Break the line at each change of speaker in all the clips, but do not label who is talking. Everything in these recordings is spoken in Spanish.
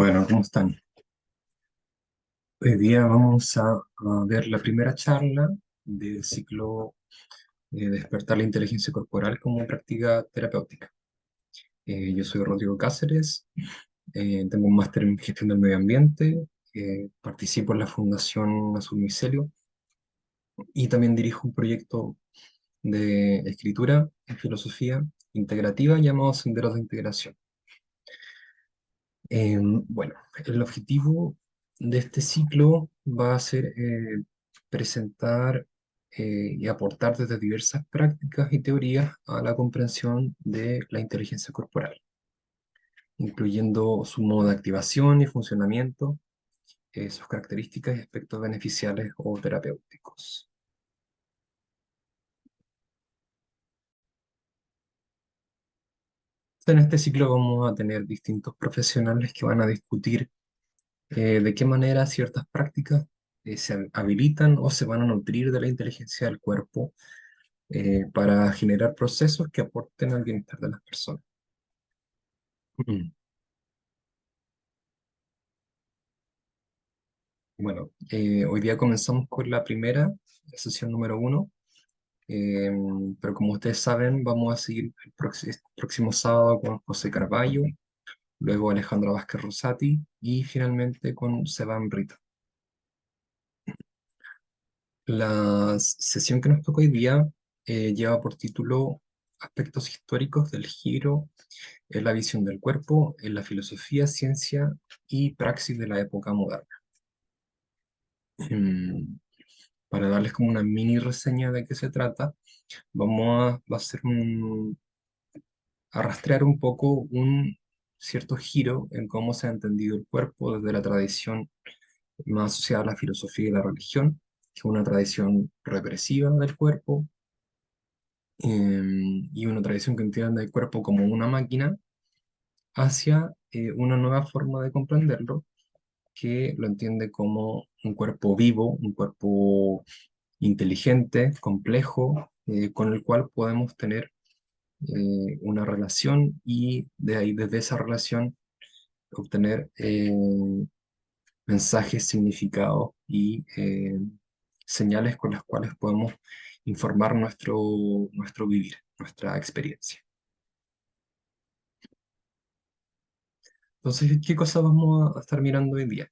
Bueno, ¿cómo están? Hoy día vamos a ver la primera charla del ciclo Despertar la inteligencia corporal como práctica terapéutica. Yo soy Rodrigo Cáceres, tengo un máster en gestión del medio ambiente, participo en la Fundación Azul Micelio y también dirijo un proyecto de escritura en filosofía integrativa llamado Senderos de Integración. Bueno, el objetivo de este ciclo va a ser presentar y aportar desde diversas prácticas y teorías a la comprensión de la inteligencia corporal, incluyendo su modo de activación y funcionamiento, sus características y aspectos beneficiales o terapéuticos. En este ciclo vamos a tener distintos profesionales que van a discutir de qué manera ciertas prácticas se habilitan o se van a nutrir de la inteligencia del cuerpo para generar procesos que aporten al bienestar de las personas. Mm. Bueno, hoy día comenzamos con la primera, la sesión número uno, eh, pero como ustedes saben, vamos a seguir el próximo sábado con José Carballo, luego Alejandra Vázquez Rosati y finalmente con Seban Rita. La sesión que nos toca hoy día lleva por título Aspectos históricos del giro en la visión del cuerpo, en la filosofía, ciencia y praxis de la época moderna. Em, para darles como una mini reseña de qué se trata, va a hacer a rastrear un poco un cierto giro en cómo se ha entendido el cuerpo desde la tradición más asociada a la filosofía y la religión, que es una tradición represiva del cuerpo, y una tradición que entiende el cuerpo como una máquina, hacia una nueva forma de comprenderlo, que lo entiende como un cuerpo vivo, un cuerpo inteligente, complejo, con el cual podemos tener una relación y de ahí, desde esa relación, obtener mensajes, significados y señales con las cuales podemos informar nuestro vivir, nuestra experiencia. Entonces, ¿qué cosas vamos a estar mirando hoy día?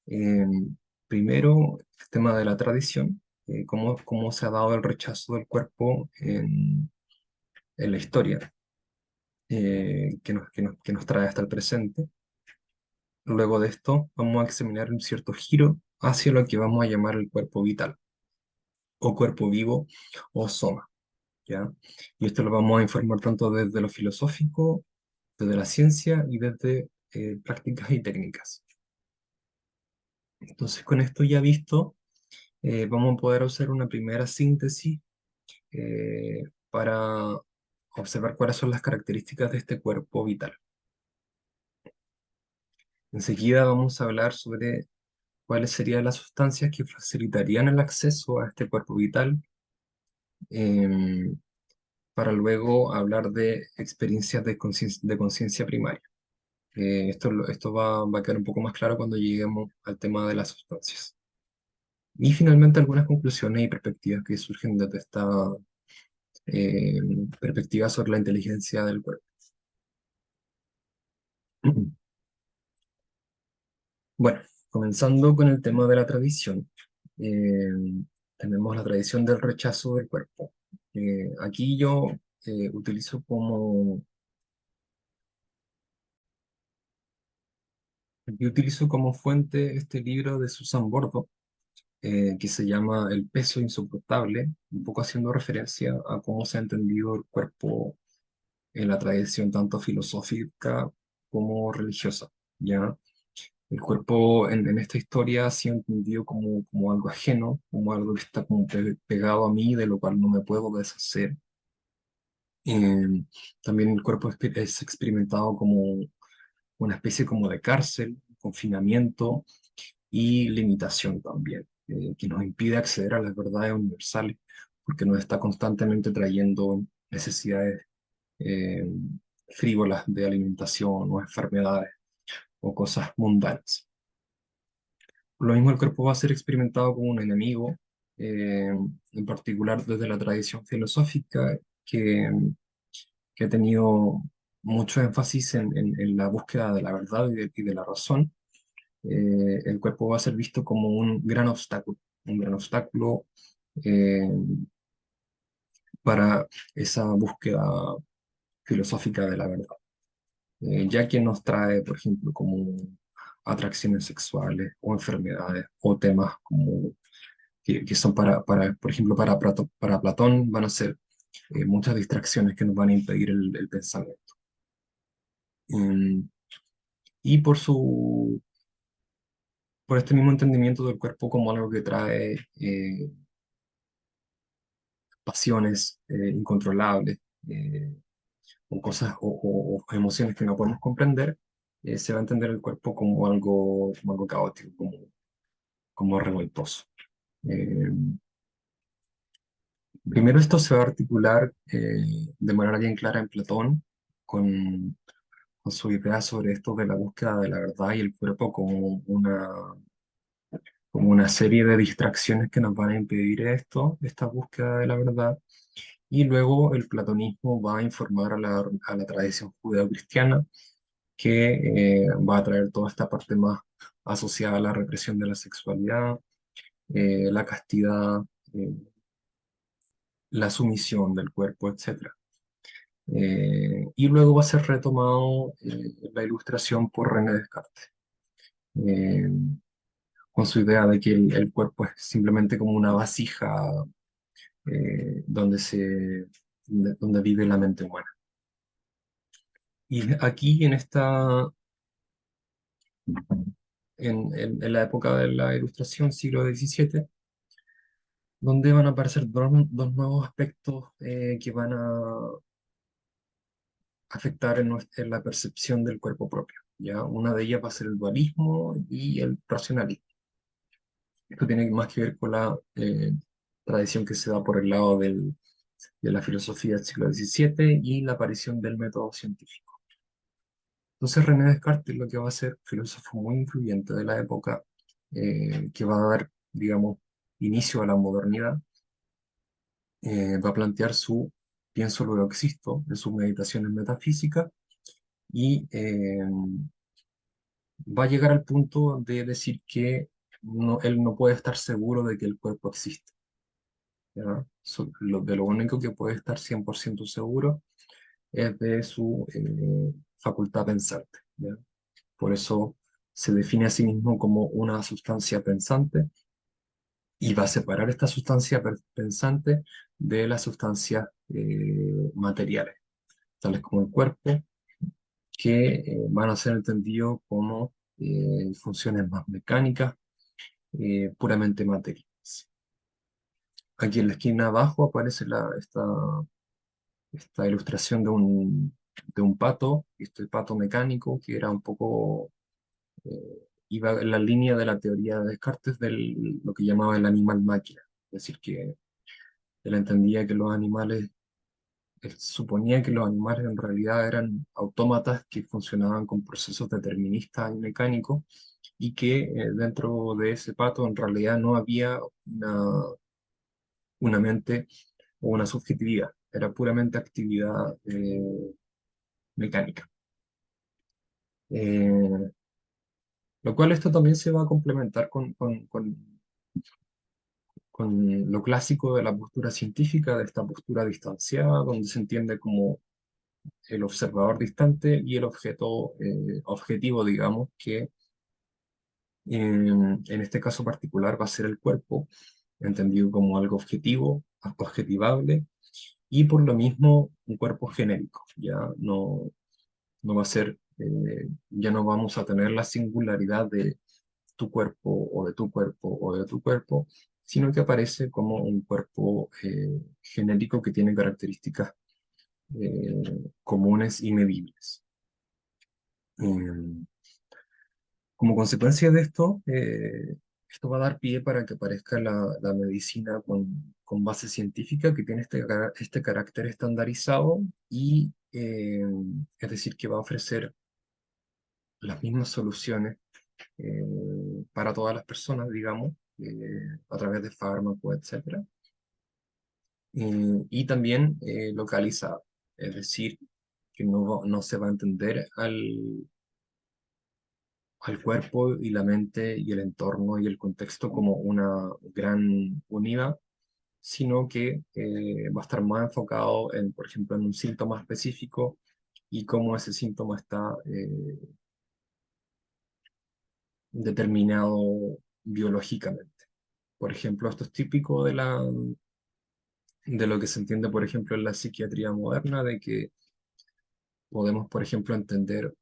Eh, Primero, el tema de la tradición, cómo se ha dado el rechazo del cuerpo en la historia, que nos trae hasta el presente. Luego de esto, vamos a examinar un cierto giro hacia lo que vamos a llamar el cuerpo vital, o cuerpo vivo, o soma, ¿ya? Y esto lo vamos a informar tanto desde lo filosófico, desde la ciencia y desde prácticas y técnicas. Entonces, con esto ya visto, vamos a poder hacer una primera síntesis para observar cuáles son las características de este cuerpo vital. Enseguida vamos a hablar sobre cuáles serían las sustancias que facilitarían el acceso a este cuerpo vital, em, para luego hablar de experiencias de conciencia primaria. Esto va a quedar un poco más claro cuando lleguemos al tema de las sustancias. Y finalmente algunas conclusiones y perspectivas que surgen desde esta perspectiva sobre la inteligencia del cuerpo. Bueno, comenzando con el tema de la tradición, eh, tenemos la tradición del rechazo del cuerpo. Aquí eh, utilizo como, Aquí utilizo como fuente este libro de Susan Bordo, que se llama El peso insoportable, un poco haciendo referencia a cómo se ha entendido el cuerpo en la tradición tanto filosófica como religiosa, ¿ya? El cuerpo en esta historia ha sido entendido como algo ajeno, como algo que está como pegado a mí, de lo cual no me puedo deshacer. Eh, También el cuerpo es experimentado como una especie como de cárcel, confinamiento y limitación también, que nos impide acceder a las verdades universales, porque nos está constantemente trayendo necesidades eh, frívolas de alimentación o enfermedades o cosas mundanas. Lo mismo el cuerpo va a ser experimentado como un enemigo, eh, en particular desde la tradición filosófica que, que ha tenido mucho énfasis en la búsqueda de la verdad y de la razón. El cuerpo va a ser visto como un gran obstáculo eh, para esa búsqueda filosófica de la verdad. Ya que nos trae, por ejemplo, como atracciones sexuales o enfermedades o temas como que son por ejemplo, para Platón van a ser muchas distracciones que nos van a impedir el pensamiento. Mm, y por este mismo entendimiento del cuerpo como algo que trae pasiones incontrolables, o cosas o emociones que no podemos comprender, se va a entender el cuerpo como algo caótico, como revoltoso. Eh, Primero esto se va a articular de manera bien clara en Platón con, con su idea sobre esto de la búsqueda de la verdad y el cuerpo como una serie de distracciones que nos van a impedir esta búsqueda de la verdad. Y luego el platonismo va a informar a la tradición judeocristiana que va a traer toda esta parte más asociada a la represión de la sexualidad, la castidad, eh, la sumisión del cuerpo, etcétera. Y luego va a ser retomado la ilustración por René Descartes, eh, con su idea de que el cuerpo es simplemente como una vasija donde vive la mente humana. Y aquí en la época de la Ilustración, siglo XVII, donde van a aparecer dos nuevos aspectos que van a afectar en la percepción del cuerpo propio. ¿Ya? Una de ellas va a ser el dualismo y el racionalismo. Esto tiene más que ver con la tradición que se da por el lado de la filosofía del siglo XVII y la aparición del método científico. Entonces René Descartes lo que va a ser, filósofo muy influyente de la época, que va a dar, digamos, inicio a la modernidad, va a plantear su pienso luego existo en sus meditaciones metafísicas y va a llegar al punto de decir que él no puede estar seguro de que el cuerpo existe. ¿Ya? De lo único que puede estar 100% seguro es de su facultad pensante. ¿Ya? Por eso se define a sí mismo como una sustancia pensante y va a separar esta sustancia pensante de las sustancias materiales, tales como el cuerpo, que van a ser entendidos como funciones más mecánicas, puramente materiales. Aquí en la esquina abajo aparece esta ilustración de un pato, este pato mecánico que era un poco, iba en la línea de la teoría de Descartes de lo que llamaba el animal máquina. Es decir, que él entendía que los animales, él suponía que los animales en realidad eran autómatas que funcionaban con procesos deterministas y mecánicos y que dentro de ese pato en realidad no había una mente o una subjetividad, era puramente actividad mecánica. Eh, lo cual esto también se va a complementar con lo clásico de la postura científica, de esta postura distanciada, donde se entiende como el observador distante y el objeto objetivo, digamos, que en este caso particular va a ser el cuerpo, entendido como algo objetivo, objetivable, y por lo mismo un cuerpo genérico. Ya no va a ser, ya no vamos a tener la singularidad de tu cuerpo o de tu cuerpo o de tu cuerpo, sino que aparece como un cuerpo genérico que tiene características comunes y medibles. Eh, Como consecuencia de esto, esto va a dar pie para que aparezca la medicina con base científica que tiene este carácter estandarizado y es decir, que va a ofrecer las mismas soluciones para todas las personas, digamos, a través de fármacos, etcétera. Y también localizado, es decir, que no se va a entender al cuerpo y la mente y el entorno y el contexto como una gran unidad, sino que va a estar más enfocado en, por ejemplo, en un síntoma específico y cómo ese síntoma está determinado biológicamente. Por ejemplo, esto es típico de lo que se entiende, por ejemplo, en la psiquiatría moderna, de que podemos, por ejemplo, entender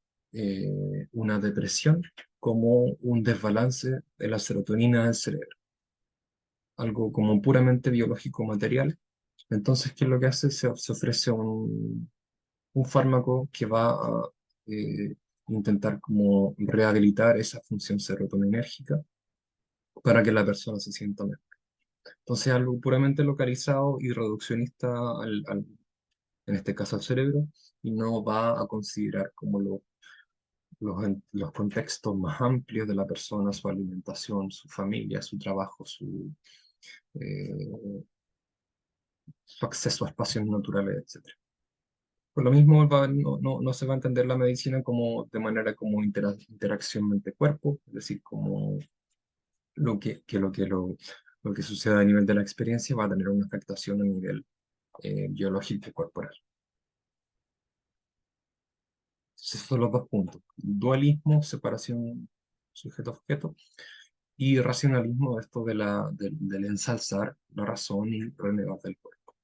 una depresión como un desbalance de la serotonina del cerebro, algo como puramente biológico material. Entonces, ¿qué es lo que hace? Se ofrece un fármaco que va a eh, intentar como rehabilitar esa función serotoninérgica para que la persona se sienta mejor. Entonces, algo puramente localizado y reduccionista en este caso al cerebro, y no va a considerar como los contextos más amplios de la persona, su alimentación, su familia, su trabajo, eh, su acceso a espacios naturales, etcétera. Por lo mismo, no se va a entender la medicina como de manera como interacción mente-cuerpo, es decir, como lo que sucede a nivel de la experiencia va a tener una afectación a nivel biológico y corporal. Esos son los dos puntos. Dualismo, separación sujeto-objeto, y racionalismo, esto del ensalzar la razón y renegar del cuerpo.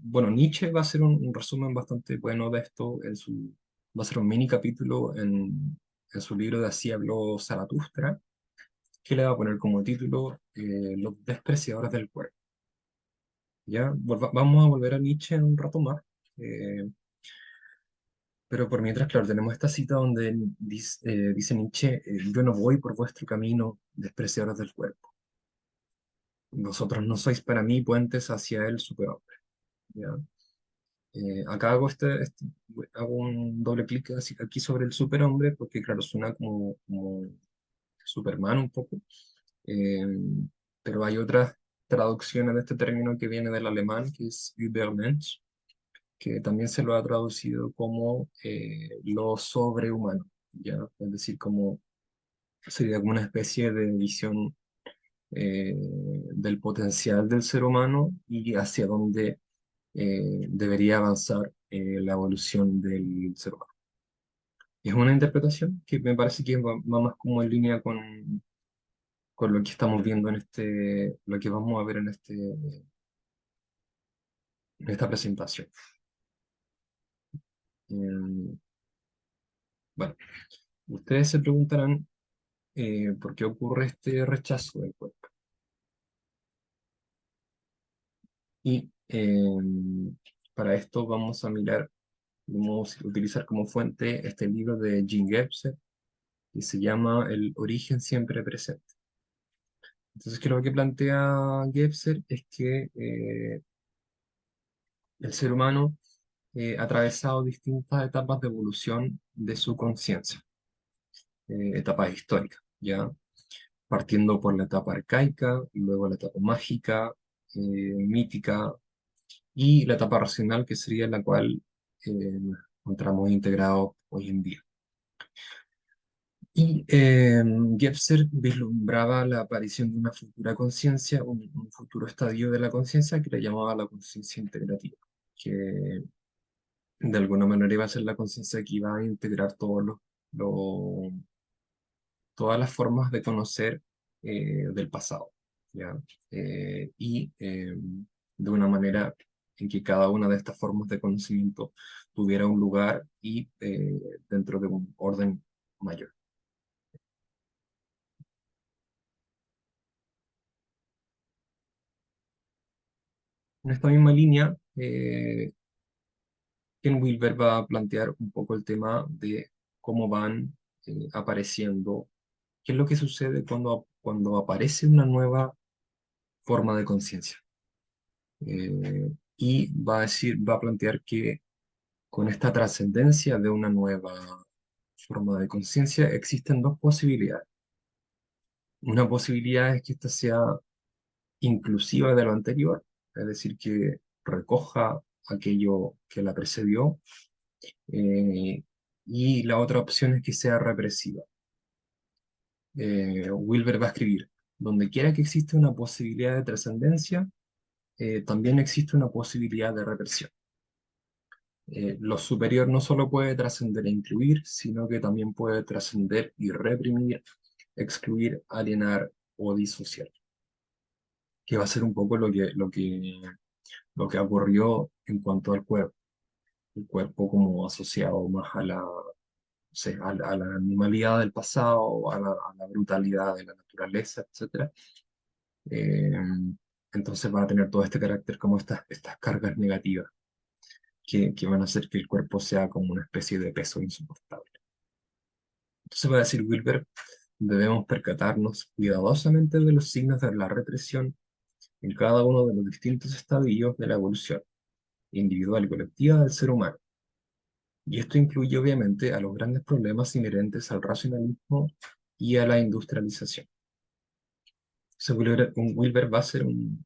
Bueno, Nietzsche va a hacer un resumen bastante bueno de esto va a ser un mini capítulo en su libro de Así habló Zaratustra, que le va a poner como título Los despreciadores del cuerpo. Ya, vamos a volver a Nietzsche en un rato más, eh, pero por mientras, claro, tenemos esta cita donde dice Nietzsche, yo no voy por vuestro camino, despreciadores del cuerpo. Vosotros no sois para mí puentes hacia el superhombre. ¿Ya? Acá hago un doble clic aquí sobre el superhombre, porque claro, suena como Superman un poco, eh, pero hay otras traducciones de este término que viene del alemán, que es Übermensch, que también se lo ha traducido como lo sobrehumano, ¿ya? Es decir, sería como una especie de visión del potencial del ser humano y hacia dónde debería avanzar la evolución del ser humano. Es una interpretación que me parece que va más como en línea con lo que estamos viendo lo que vamos a ver en esta presentación. Eh, bueno, ustedes se preguntarán por qué ocurre este rechazo del cuerpo. Y para esto vamos a utilizar como fuente este libro de Jean Gebser, que se llama El origen siempre presente. Entonces, que lo que plantea Gebser es que el ser humano ha atravesado distintas etapas de evolución de su conciencia, etapas históricas, ¿ya? Partiendo por la etapa arcaica, luego la etapa mágica, mítica, y la etapa racional, que sería la cual nos encontramos integrados hoy en día. Y Gebser vislumbraba la aparición de una futura conciencia, un futuro estadio de la conciencia que le llamaba la conciencia integrativa, que de alguna manera iba a ser la conciencia que iba a integrar lo- todas las formas de conocer del pasado, ¿ya? Y de una manera en que cada una de estas formas de conocimiento tuviera un lugar y dentro de un orden mayor. En esta misma línea, Ken Wilber va a plantear un poco el tema de cómo van apareciendo, qué es lo que sucede cuando aparece una nueva forma de conciencia. Y va a plantear que con esta trascendencia de una nueva forma de conciencia, existen dos posibilidades. Una posibilidad es que ésta sea inclusiva de lo anterior, es decir, que recoja aquello que la precedió, eh, y la otra opción es que sea represiva. Wilber va a escribir, donde quiera que existe una posibilidad de trascendencia, también existe una posibilidad de represión. Lo superior no solo puede trascender e incluir, sino que también puede trascender y reprimir, excluir, alienar o disociar, que va a ser un poco lo que ocurrió en cuanto al cuerpo. El cuerpo como asociado más a no sé, a la animalidad del pasado, a la brutalidad de la naturaleza, etcétera. Eh, entonces va a tener todo este carácter como estas cargas negativas que van a hacer que el cuerpo sea como una especie de peso insoportable. Entonces va a decir Wilber, debemos percatarnos cuidadosamente de los signos de la represión en cada uno de los distintos estadios de la evolución individual y colectiva del ser humano. Y esto incluye obviamente a los grandes problemas inherentes al racionalismo y a la industrialización. Entonces, Wilber va a hacer un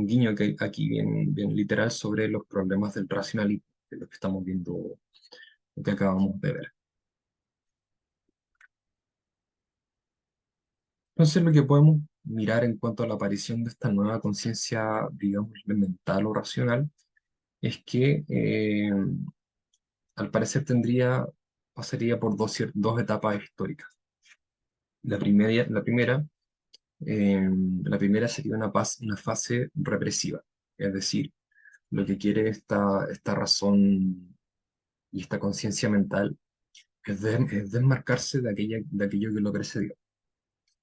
guiño que aquí bien, bien literal sobre los problemas del racionalismo, de lo que estamos viendo, lo que acabamos de ver. Entonces, lo que podemos mirar en cuanto a la aparición de esta nueva conciencia, digamos, mental o racional, es que al parecer pasaría por dos etapas históricas. La primera sería una fase represiva, es decir, lo que quiere esta razón y esta conciencia mental es desmarcarse de aquello que lo precedió.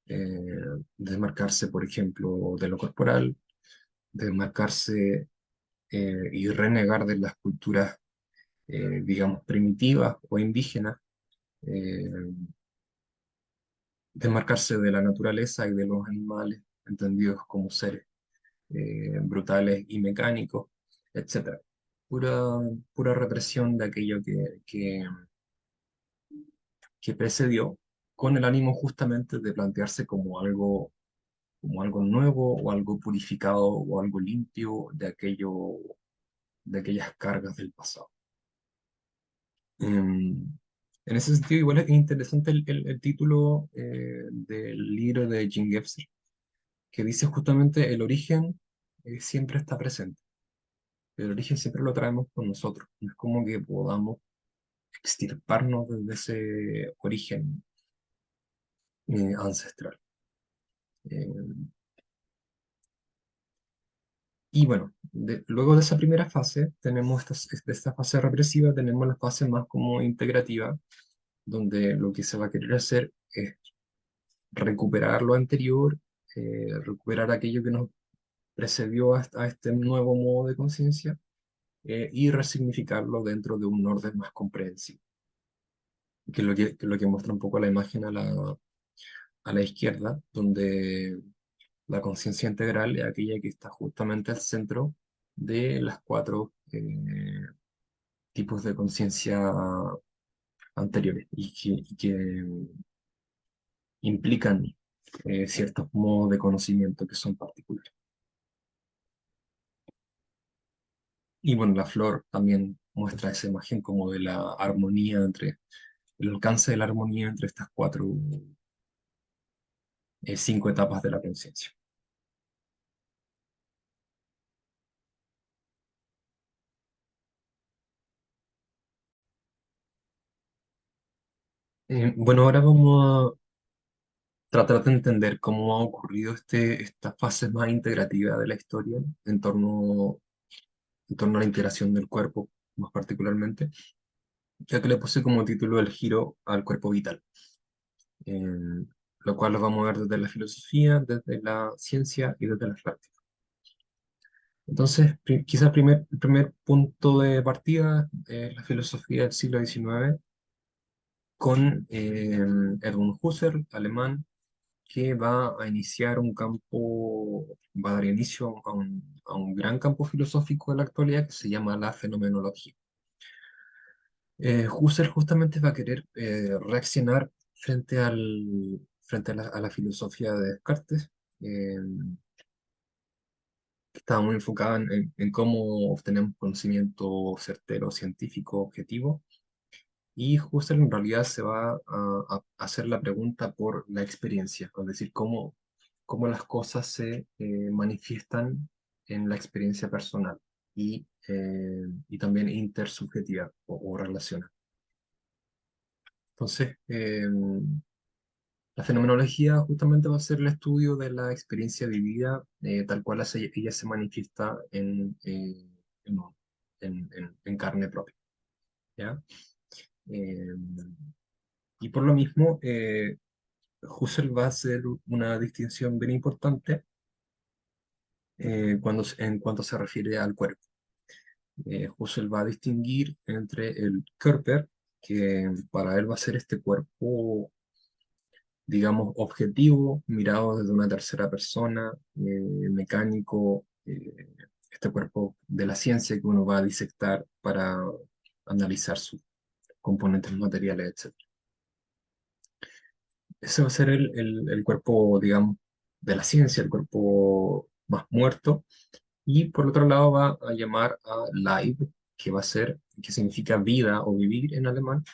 Eh, Desmarcarse, por ejemplo, de lo corporal, desmarcarse y renegar de las culturas, digamos, primitivas o indígenas, eh, desmarcarse de la naturaleza y de los animales, entendidos como seres brutales y mecánicos, etcétera. Pura, pura represión de aquello que precedió, con el ánimo justamente de plantearse como algo nuevo o algo purificado o algo limpio de aquellas cargas del pasado. En ese sentido, igual es interesante el título del libro de Jim Gebser, que dice justamente el origen siempre está presente. El origen siempre lo traemos con nosotros. No es como que podamos extirparnos desde ese origen ancestral. Eh, y bueno, luego de esa primera fase, de esta fase represiva, tenemos la fase más como integrativa, donde lo que se va a querer hacer es recuperar lo anterior, recuperar aquello que nos precedió a este nuevo modo de conciencia, y resignificarlo dentro de un orden más comprensible, que es lo que muestra un poco la imagen a la izquierda, donde la conciencia integral es aquella que está justamente al centro de las cuatro tipos de conciencia anteriores y que implican ciertos modos de conocimiento que son particulares. Y bueno, la flor también muestra esa imagen como de la armonía el alcance de la armonía entre estas cinco etapas de la conciencia. Bueno, ahora vamos a tratar de entender cómo ha ocurrido esta fase más integrativa de la historia en torno a la integración del cuerpo, más particularmente, ya que le puse como título el giro al cuerpo vital, lo cual lo vamos a ver desde la filosofía, desde la ciencia y desde las prácticas. Entonces, quizás el primer punto de partida es la filosofía del siglo XIX con Edmund Husserl, alemán, que va a dar inicio a un gran campo filosófico de la actualidad que se llama la fenomenología. Husserl justamente va a querer reaccionar frente a la filosofía de Descartes, eh, que estaba muy enfocada en cómo obtenemos conocimiento certero, científico, objetivo. Y Husserl en realidad se va a hacer la pregunta por la experiencia, es decir, cómo las cosas se manifiestan en la experiencia personal y también intersubjetiva o relacional. Entonces, la fenomenología justamente va a ser el estudio de la experiencia vivida tal cual ella se manifiesta en, en carne propia, ¿ya? Eh, y por lo mismo, Husserl va a hacer una distinción bien importante en cuanto se refiere al cuerpo. Husserl va a distinguir entre el Körper, que para él va a ser este cuerpo, digamos, objetivo, mirado desde una tercera persona, mecánico, este cuerpo de la ciencia que uno va a disectar para analizar sus componentes materiales, etc. Ese va a ser el cuerpo, digamos, de la ciencia, el cuerpo más muerto. Y por otro lado va a llamar a Leib, que significa vida o vivir en alemán,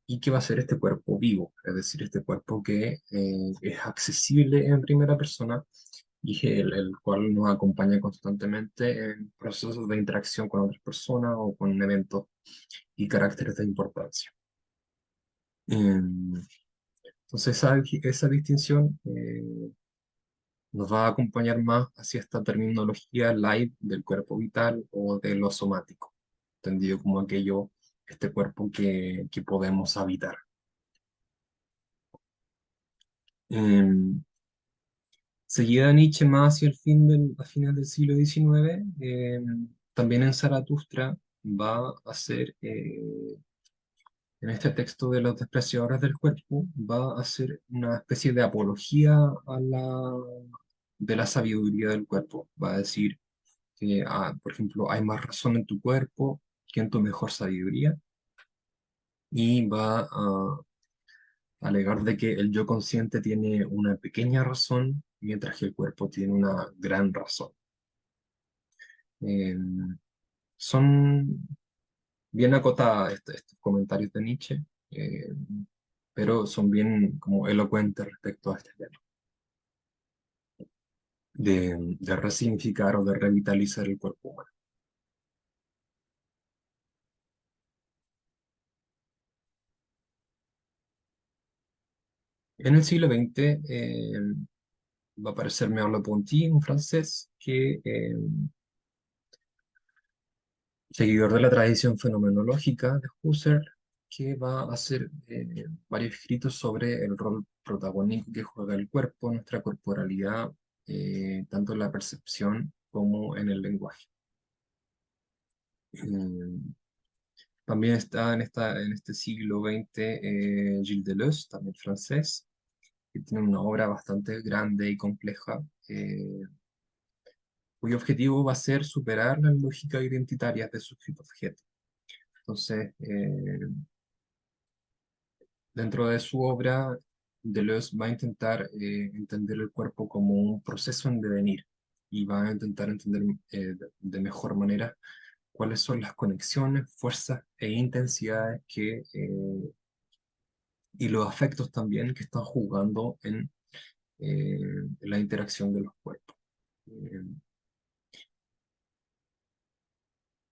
y que va a ser este cuerpo vivo, es decir, este cuerpo que es accesible en primera persona y el cual nos acompaña constantemente en procesos de interacción con otras personas o con eventos y caracteres de importancia. Em, Entonces esa distinción nos va a acompañar más hacia esta terminología light del cuerpo vital o de lo somático, entendido como este cuerpo que podemos habitar. Em, Seguida Nietzsche más hacia a fines del siglo XIX, también en Zaratustra va a ser, en este texto de los despreciadores del cuerpo, va a ser una especie de apología de la sabiduría del cuerpo. Va a decir que, por ejemplo, hay más razón en tu cuerpo que en tu mejor sabiduría, y va a alegar de que el yo consciente tiene una pequeña razón, mientras que el cuerpo tiene una gran razón. Eh, Son bien acotadas estos comentarios de Nietzsche, eh, pero son bien como elocuentes respecto a este tema, de resignificar o de revitalizar el cuerpo humano. En el siglo XX va a aparecer Merleau-Ponty, un francés que, seguidor de la tradición fenomenológica de Husserl, que va a hacer varios escritos sobre el rol protagónico que juega el cuerpo, nuestra corporalidad, tanto en la percepción como en el lenguaje. Eh, También está en este siglo XX Gilles Deleuze, también francés, que tiene una obra bastante grande y compleja, cuyo objetivo va a ser superar las lógicas identitarias de sujeto-objeto. Entonces, dentro de su obra, Deleuze va a intentar entender el cuerpo como un proceso en devenir y va a intentar entender de mejor manera cuáles son las conexiones, fuerzas e intensidades y los afectos también que están jugando eh, en la interacción de los cuerpos. Eh,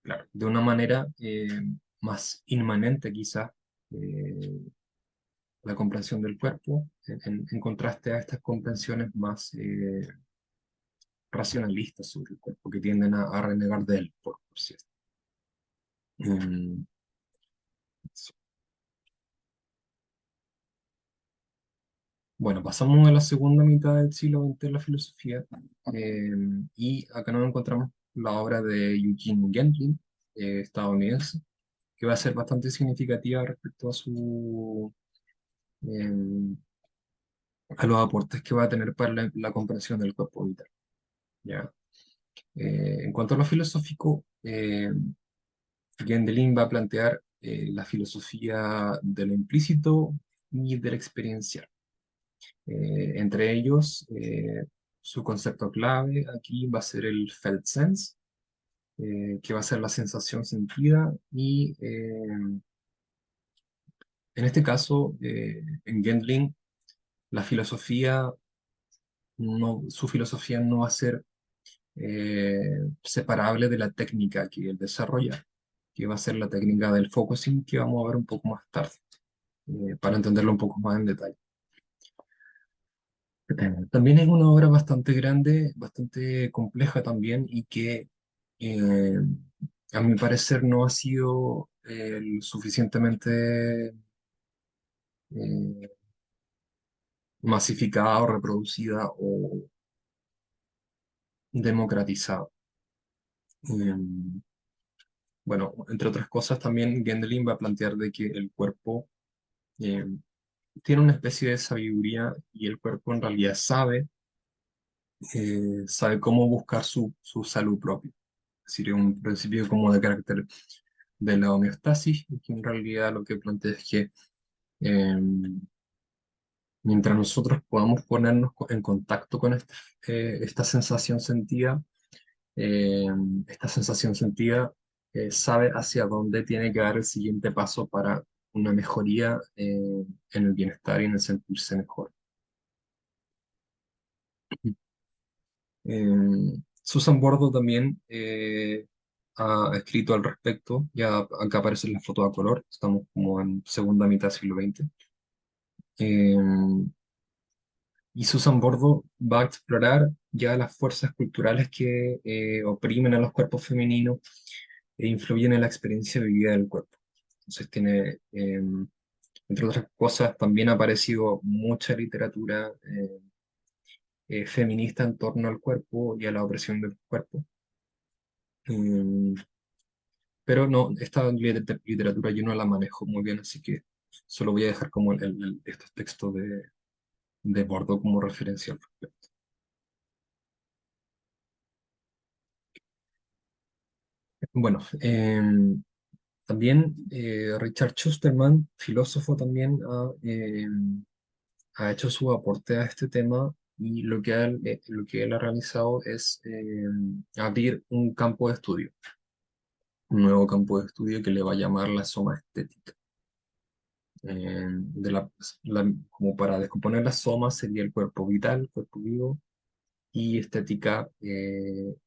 claro, de una manera más inmanente quizás, eh, la comprensión del cuerpo, en contraste a estas comprensiones más racionalistas sobre el cuerpo, que tienden a renegar de él, por cierto. Mm, Bueno, pasamos a la segunda mitad del siglo XX en la filosofía, eh, y acá nos encontramos la obra de Eugene Gendlin, estadounidense, que va a ser bastante significativa respecto eh, a los aportes que va a tener para la comprensión del cuerpo vital. ¿Ya? En cuanto a lo filosófico, Gwendoline va a plantear la filosofía de lo implícito y de la experiencial. Entre ellos, su concepto clave aquí va a ser el felt sense, que va a ser la sensación sentida y en este caso, en Gendling, la filosofía su filosofía no va a ser separable de la técnica que él desarrolla, que va a ser la técnica del focusing que vamos a ver un poco más tarde, para entenderlo un poco más en detalle. También es una obra bastante grande, bastante compleja también y que eh, a mi parecer no ha sido suficientemente eh, masificada o reproducida o democratizada. Eh, bueno, entre otras cosas también Gwendoline va a plantear de que el cuerpo eh, tiene una especie de sabiduría y el cuerpo en realidad sabe cómo buscar su salud propia. Es decir, es un principio como de carácter de la homeostasis, y que en realidad lo que plantea es que eh, mientras nosotros podamos ponernos en contacto con esta sensación sentida, eh, esta sensación sentida sabe hacia dónde tiene que dar el siguiente paso para una mejoría en el bienestar y en el sentirse mejor. Susan Bordo también ha escrito al respecto, ya acá aparecen las fotos a color, estamos como en segunda mitad del siglo XX. Eh, y Susan Bordo va a explorar ya las fuerzas culturales que oprimen a los cuerpos femeninos e influyen en la experiencia vivida del cuerpo. Entonces tiene, entre otras cosas, también ha aparecido mucha literatura feminista en torno al cuerpo y a la opresión del cuerpo. Eh, pero no, esta literatura yo no la manejo muy bien, así que solo voy a dejar como estos textos de Bordeaux como referencia al respecto. Bueno, también Richard Schusterman, filósofo también, ha hecho su aporte a este tema y lo que él ha realizado es abrir un campo de estudio, un nuevo campo de estudio que le va a llamar la soma estética. Como para descomponer la soma sería el cuerpo vital, el cuerpo vivo, y estética del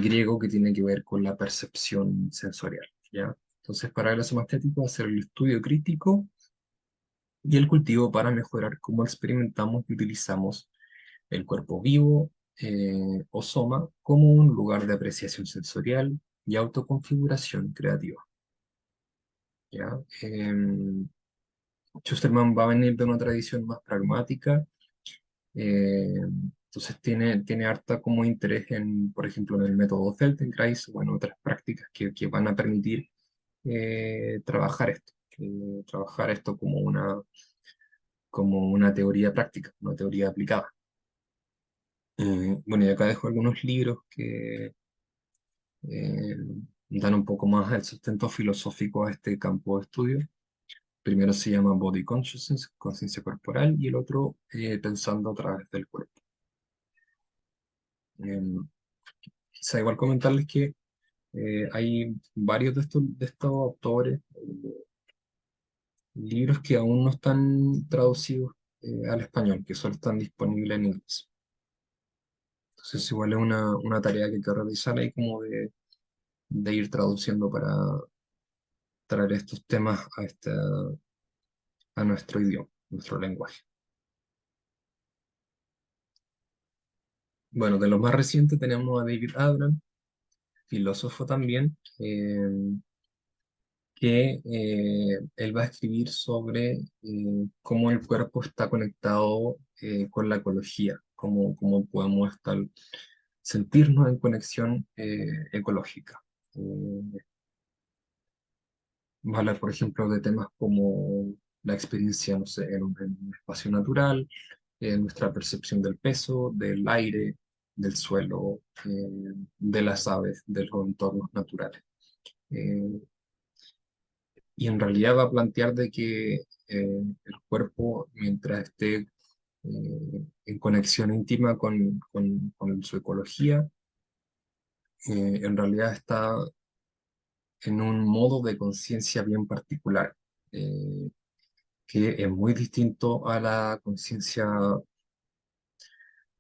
griego que tiene que ver con la percepción sensorial, ¿ya? Entonces, para la soma estética va a ser el estudio crítico y el cultivo para mejorar cómo experimentamos y utilizamos el cuerpo vivo o soma como un lugar de apreciación sensorial y autoconfiguración creativa, ¿ya? Schusterman va a venir de una tradición más pragmática. Entonces tiene harta como interés en, por ejemplo, en el método Feldenkrais, o en otras prácticas que van a permitir trabajar esto como una teoría práctica, una teoría aplicada. Bueno, y acá dejo algunos libros que eh, dan un poco más el sustento filosófico a este campo de estudio. Primero se llama Body Consciousness, conciencia corporal, y el otro Pensando a través del cuerpo. Quizá igual comentarles que hay varios de estos autores, libros que aún no están traducidos al español, que solo están disponibles en inglés. Entonces igual es una tarea que hay que realizar ahí como de ir traduciendo para traer estos temas a nuestro idioma, nuestro lenguaje. Bueno, de los más recientes tenemos a David Adram, filósofo también, que él va a escribir sobre cómo el cuerpo está conectado con la ecología, cómo podemos sentirnos en conexión ecológica. Va a hablar, por ejemplo, de temas como la experiencia, no sé, en un espacio natural, nuestra percepción del peso, del aire, del suelo, de las aves, de los entornos naturales. Eh, y en realidad va a plantear de que el cuerpo, mientras esté en conexión íntima con su ecología, en realidad está en un modo de conciencia bien particular, eh, que es muy distinto a la conciencia,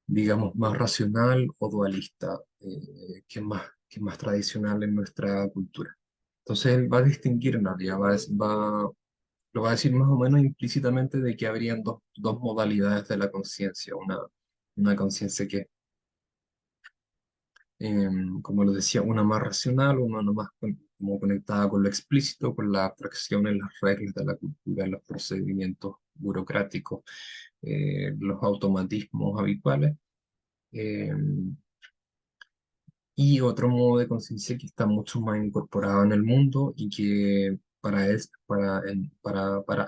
digamos, más racional o dualista, que es más tradicional en nuestra cultura. Entonces él va a distinguir en realidad, lo va a decir más o menos implícitamente de que habrían dos modalidades de la conciencia, una conciencia que como lo decía, una más racional, una no más como conectada con lo explícito, con las abstracciones, las reglas de la cultura, los procedimientos burocráticos, los automatismos habituales, em, y otro modo de conciencia que está mucho más incorporado en el mundo y que para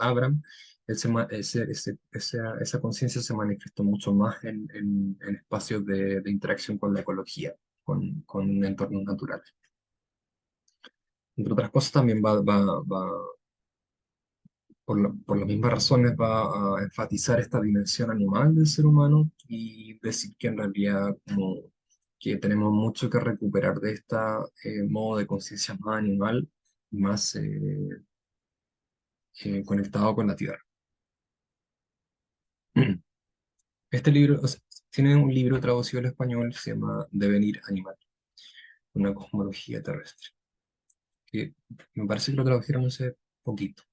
Abraham, esa conciencia se manifiesta mucho más en espacios de interacción con la ecología, con entornos naturales. Entre otras cosas, también por las mismas razones, va a enfatizar esta dimensión animal del ser humano y decir que en realidad como que tenemos mucho que recuperar de este modo de conciencia más animal, más conectado con la tierra. Este libro, o sea, tiene un libro traducido al español, se llama Devenir Animal, una cosmología terrestre, que me parece que lo tradujeron hace poquito.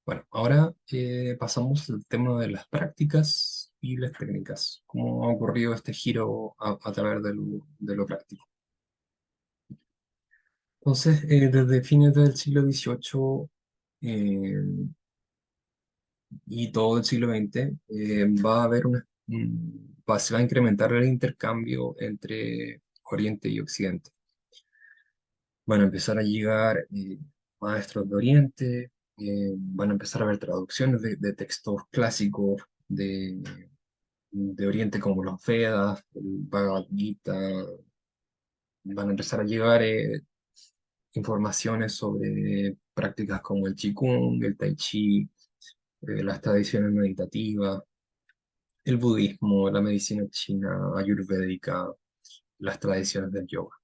Bueno, ahora pasamos al tema de las prácticas y las técnicas. ¿Cómo ha ocurrido este giro a través de lo práctico? Entonces, desde fines del siglo XVIII eh, y todo el siglo XX, va a haber se va a incrementar el intercambio entre Oriente y Occidente. Van a empezar a llegar maestros de Oriente, van a empezar a haber traducciones de textos clásicos de Oriente como los Vedas, el Bhagavad Gita, van a empezar a llegar informaciones sobre prácticas como el Qigong, el Tai Chi, las tradiciones meditativas, el budismo, la medicina china, ayurvédica, las tradiciones del yoga.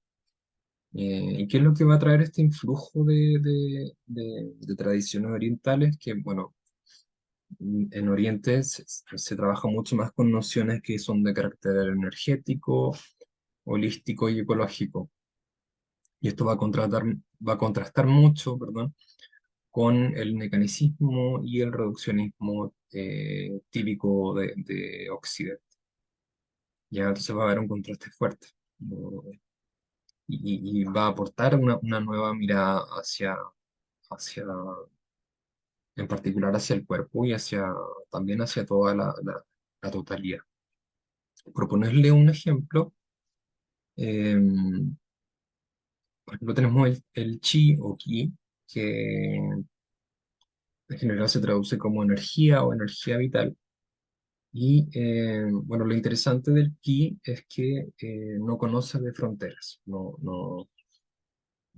¿Y qué es lo que va a traer este influjo de tradiciones orientales? Que, bueno, en Oriente se trabaja mucho más con nociones que son de carácter energético, holístico y ecológico. Y esto va a contrastar mucho, perdón, con el mecanicismo y el reduccionismo típico de Occidente. Ya entonces va a haber un contraste fuerte, ¿no? Y va a aportar una nueva mirada hacia, en particular hacia el cuerpo y también hacia toda la totalidad. Por ponerle un ejemplo, por ejemplo, tenemos el chi o ki, que en general se traduce como energía o energía vital. Y bueno, lo interesante del ki es que no conoce de fronteras.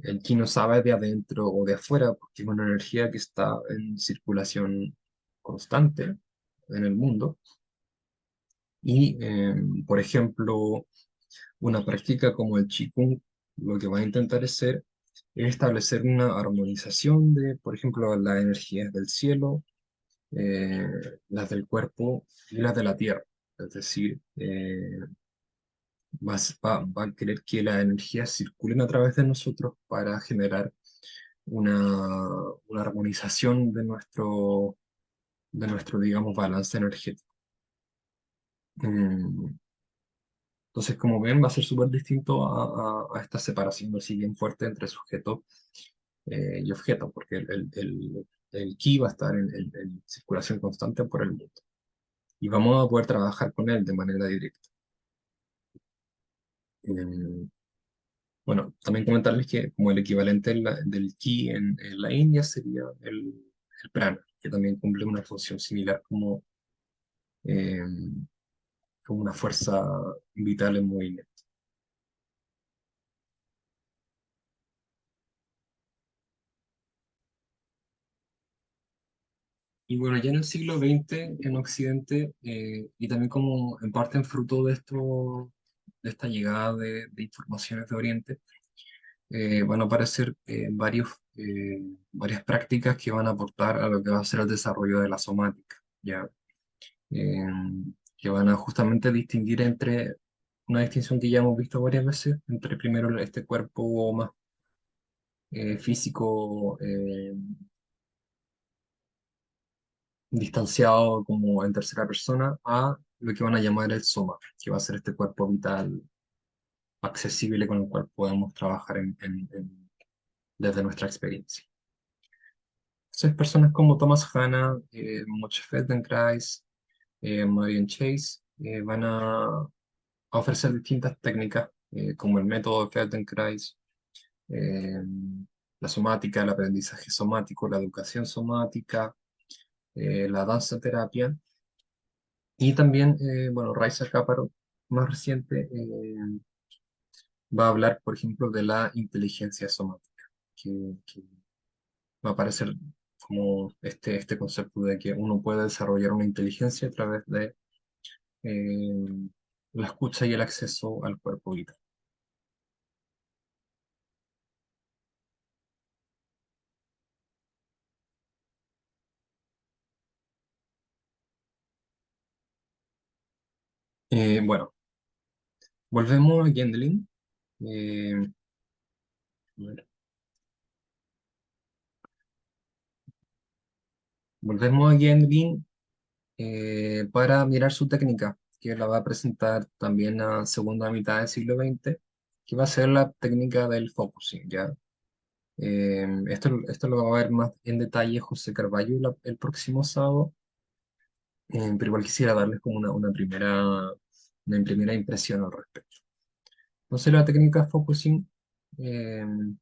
El ki no sabe de adentro o de afuera, porque es una energía que está en circulación constante en el mundo. Y, por ejemplo, una práctica como el Qigong, lo que va a intentar es establecer una armonización de, por ejemplo, las energías del cielo, eh, las del cuerpo y las de la tierra. Es decir, va a querer que las energías circulen a través de nosotros para generar una armonización de nuestro, digamos, balance energético. Mm, Entonces, como ven, va a ser súper distinto a esta separación así bien fuerte entre sujeto y objeto, porque el ki va a estar en circulación constante por el mundo y vamos a poder trabajar con él de manera directa. Eh, bueno, también comentarles que como el equivalente del ki en la India sería el prana, que también cumple una función similar eh, como una fuerza vital en movimiento. Y bueno, ya en el siglo XX en Occidente, y también como en parte en fruto de esto, de esta llegada de informaciones de Oriente, van a aparecer varias prácticas que van a aportar a lo que va a ser el desarrollo de la somática, ¿ya? Eh, que van a justamente distinguir entre una distinción que ya hemos visto varias veces, entre primero este cuerpo más físico, distanciado como en tercera persona, a lo que van a llamar el soma, que va a ser este cuerpo vital accesible con el cual podemos trabajar desde nuestra experiencia. Entonces, personas como Thomas Hanna, Moshe Feldenkrais, Marion Chase, van a ofrecer distintas técnicas, como el método de Feldenkrais, eh, la somática, el aprendizaje somático, la educación somática, la danza terapia, y también, bueno, Raiza Cáparo, más reciente, va a hablar, por ejemplo, de la inteligencia somática, que va a aparecer como este concepto de que uno puede desarrollar una inteligencia a través de eh, la escucha y el acceso al cuerpo vital. Bueno, volvemos a Gwendolen. A ver, volvemos a Gwendolen para mirar su técnica, que la va a presentar también a segunda mitad del siglo XX, que va a ser la técnica del focusing, ¿ya? Esto lo va a ver más en detalle José Carballo el próximo sábado, pero igual quisiera darles como una primera impresión al respecto. Entonces la técnica focusing, eh, en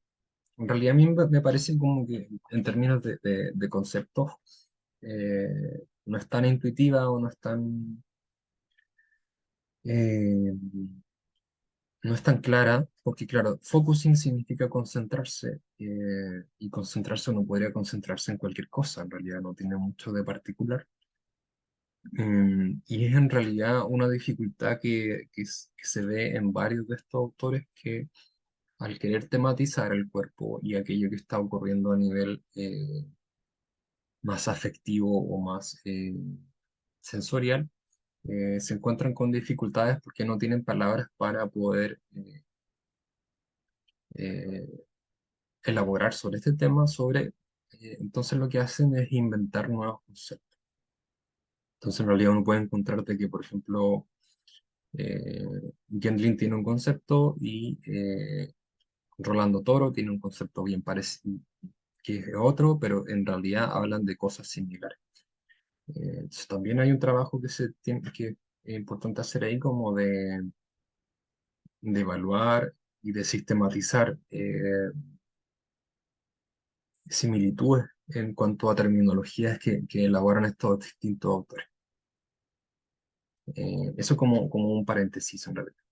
realidad a mí me parece como que en términos de conceptos, no es tan intuitiva o eh, no es tan clara, porque claro, focusing significa concentrarse, y concentrarse uno podría concentrarse en cualquier cosa, en realidad no tiene mucho de particular. Y es en realidad una dificultad que se ve en varios de estos autores que al querer tematizar el cuerpo y aquello que está ocurriendo a nivel más afectivo o más sensorial, se encuentran con dificultades porque no tienen palabras para poder eh, elaborar sobre este tema, entonces lo que hacen es inventar nuevos conceptos. Entonces en realidad uno puede encontrar de que, por ejemplo, eh, Gendlin tiene un concepto y Rolando Toro tiene un concepto bien parecido, que es otro, pero en realidad hablan de cosas similares. Entonces, también hay un trabajo que es importante hacer ahí como de evaluar y de sistematizar similitudes en cuanto a terminologías que elaboran estos distintos autores. Eso como un paréntesis en realidad.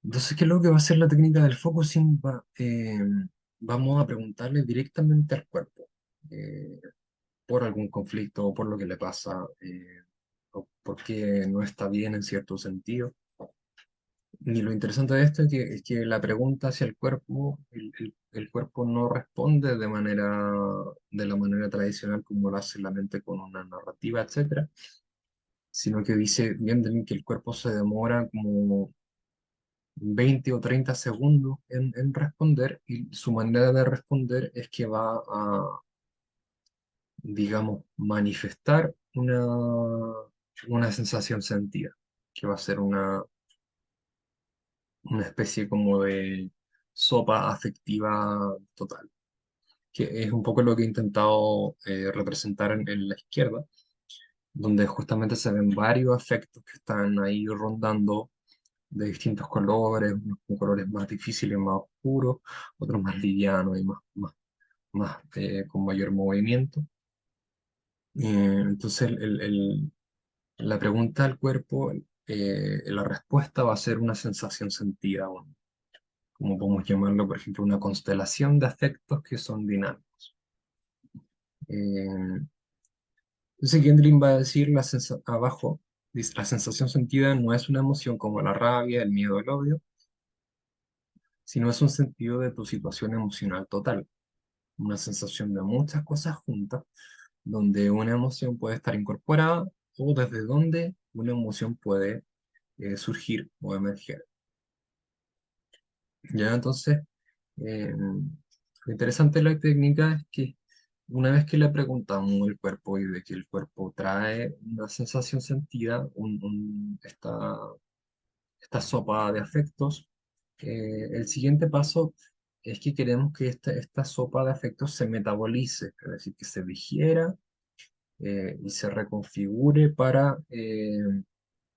Entonces, ¿qué es lo que va a hacer la técnica del focusing? Vamos a preguntarle directamente al cuerpo eh, por algún conflicto o por lo que le pasa, o porque no está bien en cierto sentido. Y lo interesante de esto es que la pregunta hacia el cuerpo, el cuerpo no responde de la manera tradicional como lo hace la mente con una narrativa, etcétera, sino que dice bien de mí que el cuerpo se demora como 20 o 30 segundos en responder, y su manera de responder es que va a, digamos, manifestar una sensación sentida, que va a ser una especie como de sopa afectiva total, que es un poco lo que he intentado representar en la izquierda, donde justamente se ven varios afectos que están ahí rondando de distintos colores, unos con colores más difíciles, más oscuros, otros más livianos y con mayor movimiento. Entonces, la pregunta al cuerpo, la respuesta va a ser una sensación sentida, como podemos llamarlo, por ejemplo, una constelación de afectos que son dinámicos. Eh, Entonces Gendlin va a decir abajo, dice, la sensación sentida no es una emoción como la rabia, el miedo, el odio, sino es un sentido de tu situación emocional total, una sensación de muchas cosas juntas, donde una emoción puede estar incorporada o desde donde una emoción puede surgir o emerger. Ya, entonces, lo interesante de la técnica es que una vez que le preguntamos al cuerpo y de que el cuerpo trae una sensación sentida, esta sopa de afectos, el siguiente paso es que queremos que esta sopa de afectos se metabolice, es decir, que se digiera y se reconfigure para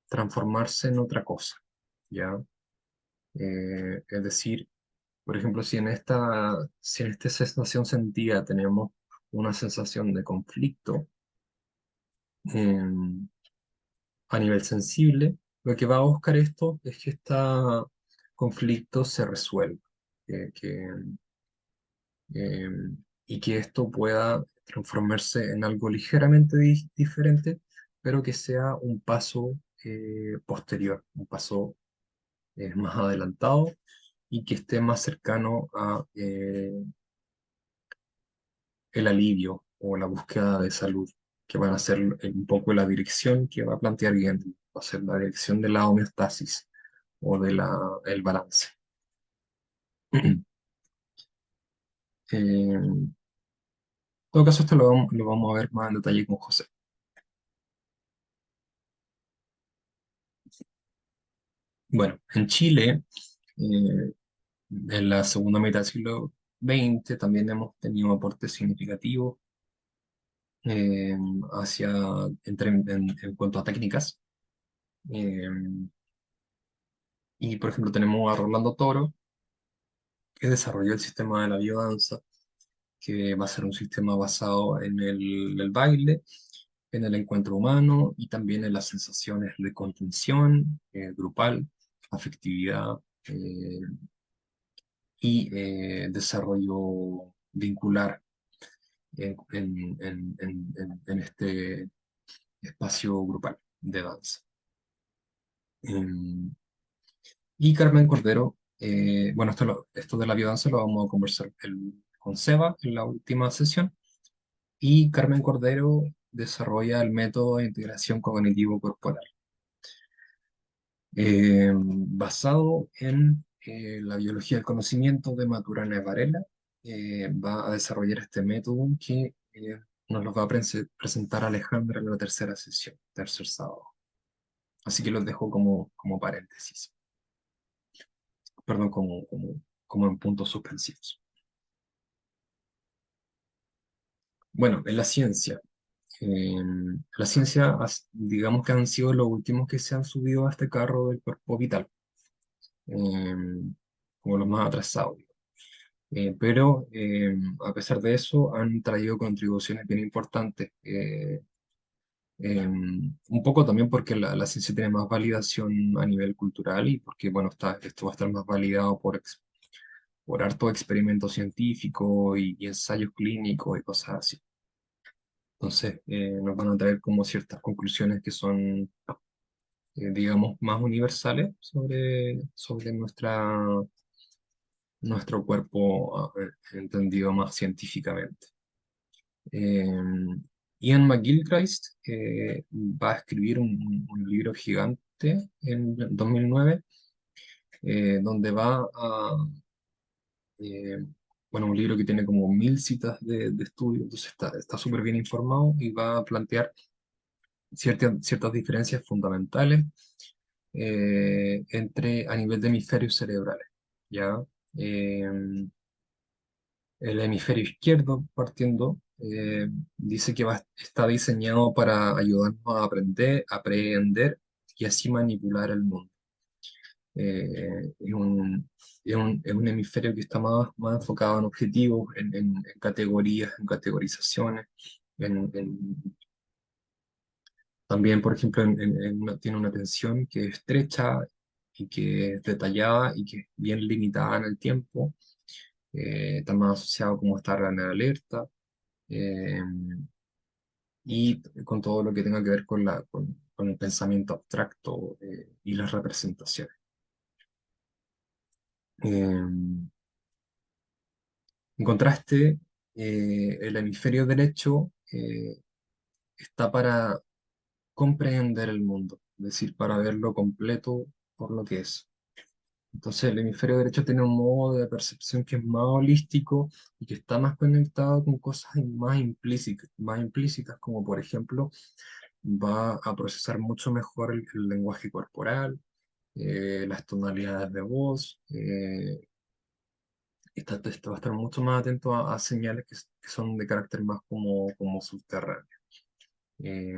transformarse en otra cosa, ¿ya? Es decir, por ejemplo, si en esta sensación sentida tenemos una sensación de conflicto em, a nivel sensible, lo que va a buscar esto es que este conflicto se resuelva, que, que, y que esto pueda transformarse en algo ligeramente diferente, pero que sea un paso posterior, un paso más adelantado y que esté más cercano a el alivio o la búsqueda de salud, que van a ser un poco la dirección que va a plantear Gandhi, va a ser la dirección de la homeostasis o el balance. En todo caso, esto lo vamos a ver más en detalle con José. Bueno, en Chile, eh, en la segunda mitad del siglo XX, también hemos tenido aportes significativos eh, hacia, en cuanto a técnicas. Eh, y, por ejemplo, tenemos a Rolando Toro, que desarrolló el sistema de la biodanza, que va a ser un sistema basado en el baile, en el encuentro humano y también en las sensaciones de contención grupal, afectividad y desarrollo vincular en este espacio grupal de danza. Em, y Carmen Cordero, bueno, esto de la biodanza lo vamos a conversar con Seba en la última sesión. Y Carmen Cordero desarrolla el método de integración cognitivo corporal, basado en la biología del conocimiento de Maturana y Varela. Va a desarrollar este método que nos lo va a presentar Alejandra en la tercera sesión, tercer sábado. Así que los dejo como paréntesis, perdón, como en puntos suspensivos. Bueno, en la ciencia, digamos que han sido los últimos que se han subido a este carro del cuerpo vital, eh, como los más atrasados. Pero a pesar de eso, han traído contribuciones bien importantes. Un poco también porque la ciencia tiene más validación a nivel cultural y porque, bueno, esto va a estar más validado por harto experimento científico y ensayos clínicos y cosas así. Entonces, nos van a traer como ciertas conclusiones que son digamos, más universales sobre nuestro cuerpo entendido más científicamente. Eh, Ian McGilchrist va a escribir un libro gigante en 2009 donde va a, eh, bueno, un libro que tiene como 1000 citas de estudio, entonces está súper bien informado y va a plantear ciertas diferencias fundamentales a nivel de hemisferios cerebrales, ¿ya? Eh, el hemisferio izquierdo, partiendo, dice que está diseñado para ayudarnos a aprender y así manipular el mundo. Es un hemisferio que está más enfocado en objetivos, en categorías, en categorizaciones, en también, por ejemplo, tiene una atención que es estrecha y que es detallada y que es bien limitada en el tiempo. Está más asociado como a estar en alerta. eh, y con todo lo que tenga que ver con el pensamiento abstracto y las representaciones. Eh, en contraste, el hemisferio derecho está para comprehender el mundo, es decir, para verlo completo por lo que es. Entonces, el hemisferio derecho tiene un modo de percepción que es más holístico y que está más conectado con cosas más implícitas, como por ejemplo, va a procesar mucho mejor el lenguaje corporal, las tonalidades de voz, va a estar mucho más atento a señales que son de carácter más como subterráneo. Eh,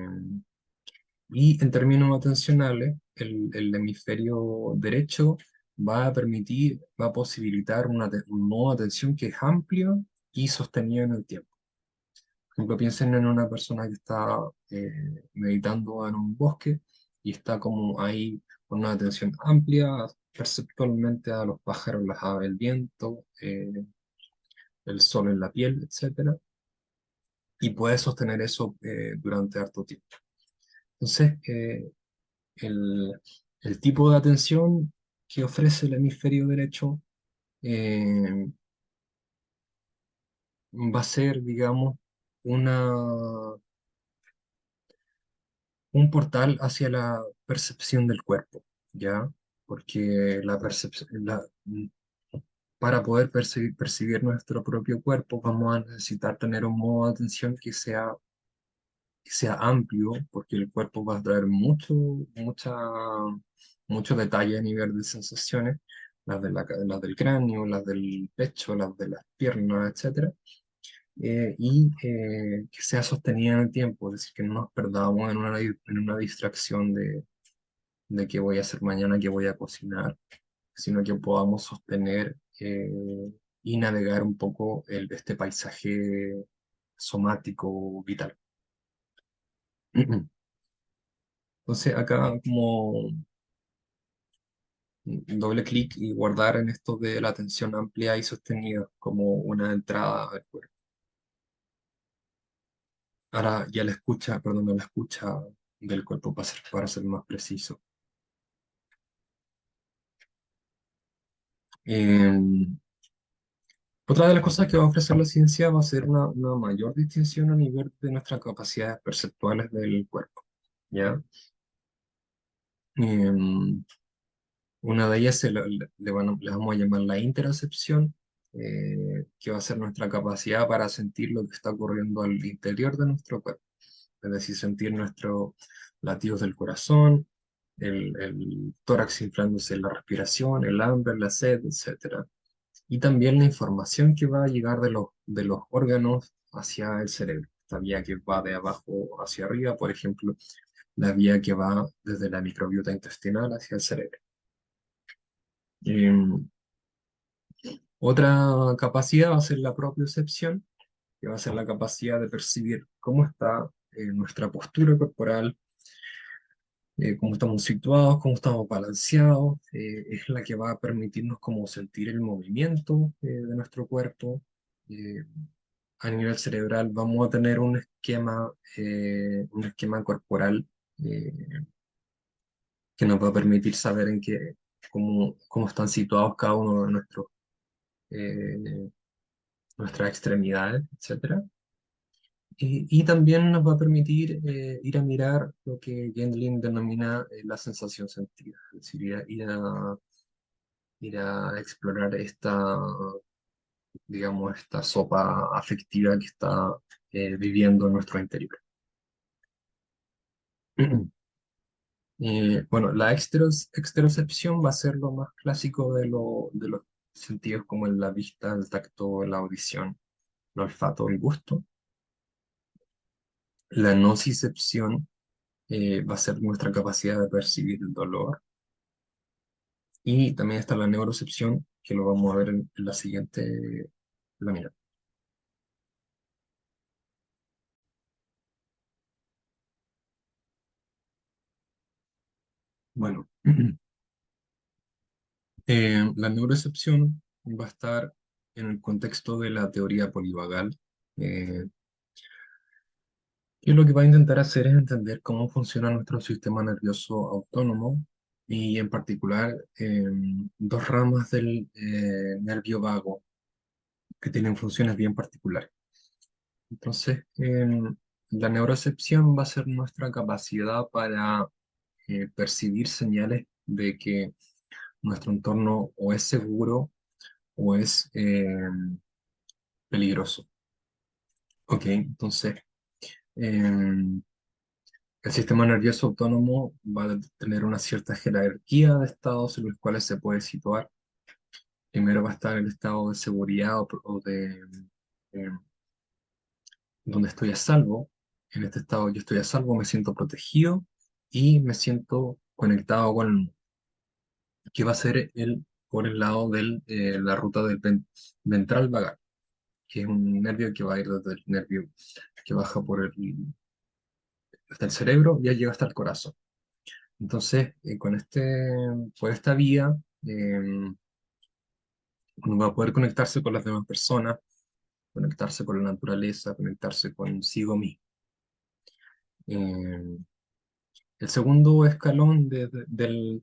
y en términos atencionales, el hemisferio derecho va a posibilitar un modo de atención que es amplio y sostenido en el tiempo. Por ejemplo, piensen en una persona que está meditando en un bosque y está como ahí con una atención amplia perceptualmente a los pájaros, las aves, el viento, el sol en la piel, etcétera, y puede sostener eso durante harto tiempo. Entonces, el, el tipo de atención que ofrece el hemisferio derecho eh, va a ser, digamos, una, un portal hacia la percepción del cuerpo, ¿ya? Porque para poder percibir nuestro propio cuerpo, vamos a necesitar tener un modo de atención que sea amplio, porque el cuerpo va a traer mucho detalle a nivel de sensaciones, las del cráneo, las del pecho, las de las piernas, etcétera, y que sea sostenida en el tiempo, es decir, que no nos perdamos en una distracción de qué voy a hacer mañana, qué voy a cocinar, sino que podamos sostener y navegar un poco este paisaje somático vital. Entonces acá como doble clic y guardar en esto de la atención amplia y sostenida como una entrada al cuerpo. Ahora ya la escucha, perdón, la escucha del cuerpo para ser más preciso. Eh, Otra de las cosas que va a ofrecer la ciencia va a ser una mayor distinción a nivel de nuestras capacidades perceptuales del cuerpo, ¿ya? Eh, Una de ellas le vamos a llamar la interocepción, que va a ser nuestra capacidad para sentir lo que está ocurriendo al interior de nuestro cuerpo, es decir, sentir nuestros latidos del corazón, el tórax inflándose, la respiración, el hambre, la sed, etcétera. Y también la información que va a llegar de los órganos hacia el cerebro. Esta vía que va de abajo hacia arriba, por ejemplo, la vía que va desde la microbiota intestinal hacia el cerebro. Em, Otra capacidad va a ser la propiocepción, que va a ser la capacidad de percibir cómo está nuestra postura corporal, cómo estamos situados, cómo estamos balanceados. Es la que va a permitirnos como sentir el movimiento de nuestro cuerpo. Eh, a nivel cerebral vamos a tener un esquema corporal eh, que nos va a permitir saber cómo están situados cada uno de eh, nuestras extremidades, etcétera. Y también nos va a permitir ir a mirar lo que Gendlin denomina la sensación sentida, es decir, ir a explorar digamos, esta sopa afectiva que está viviendo en nuestro interior. Bueno, la exterocepción va a ser lo más clásico de los sentidos como la vista, el tacto, la audición, el olfato, el gusto. La nocicepción va a ser nuestra capacidad de percibir el dolor. Y también está la neurocepción, que lo vamos a ver en la siguiente lámina. Bueno, la neurocepción va a estar en el contexto de la teoría polivagal, eh, Y lo que va a intentar hacer es entender cómo funciona nuestro sistema nervioso autónomo y en particular dos ramas del nervio vago que tienen funciones bien particulares. Entonces, la neurocepción va a ser nuestra capacidad para percibir señales de que nuestro entorno o es seguro o es peligroso. Ok, entonces em, el sistema nervioso autónomo va a tener una cierta jerarquía de estados en los cuales se puede situar. Primero va a estar el estado de seguridad o de em, donde estoy a salvo. En este estado yo estoy a salvo, me siento protegido y me siento conectado con el mundo, que va a ser por el lado de la ruta del ventral vagal, que es un nervio que va a ir desde el nervio que baja hasta el cerebro y ya llega hasta el corazón. Entonces, por esta vía, uno va a poder conectarse con las demás personas, conectarse con la naturaleza, conectarse consigo mismo. Eh, el segundo escalón de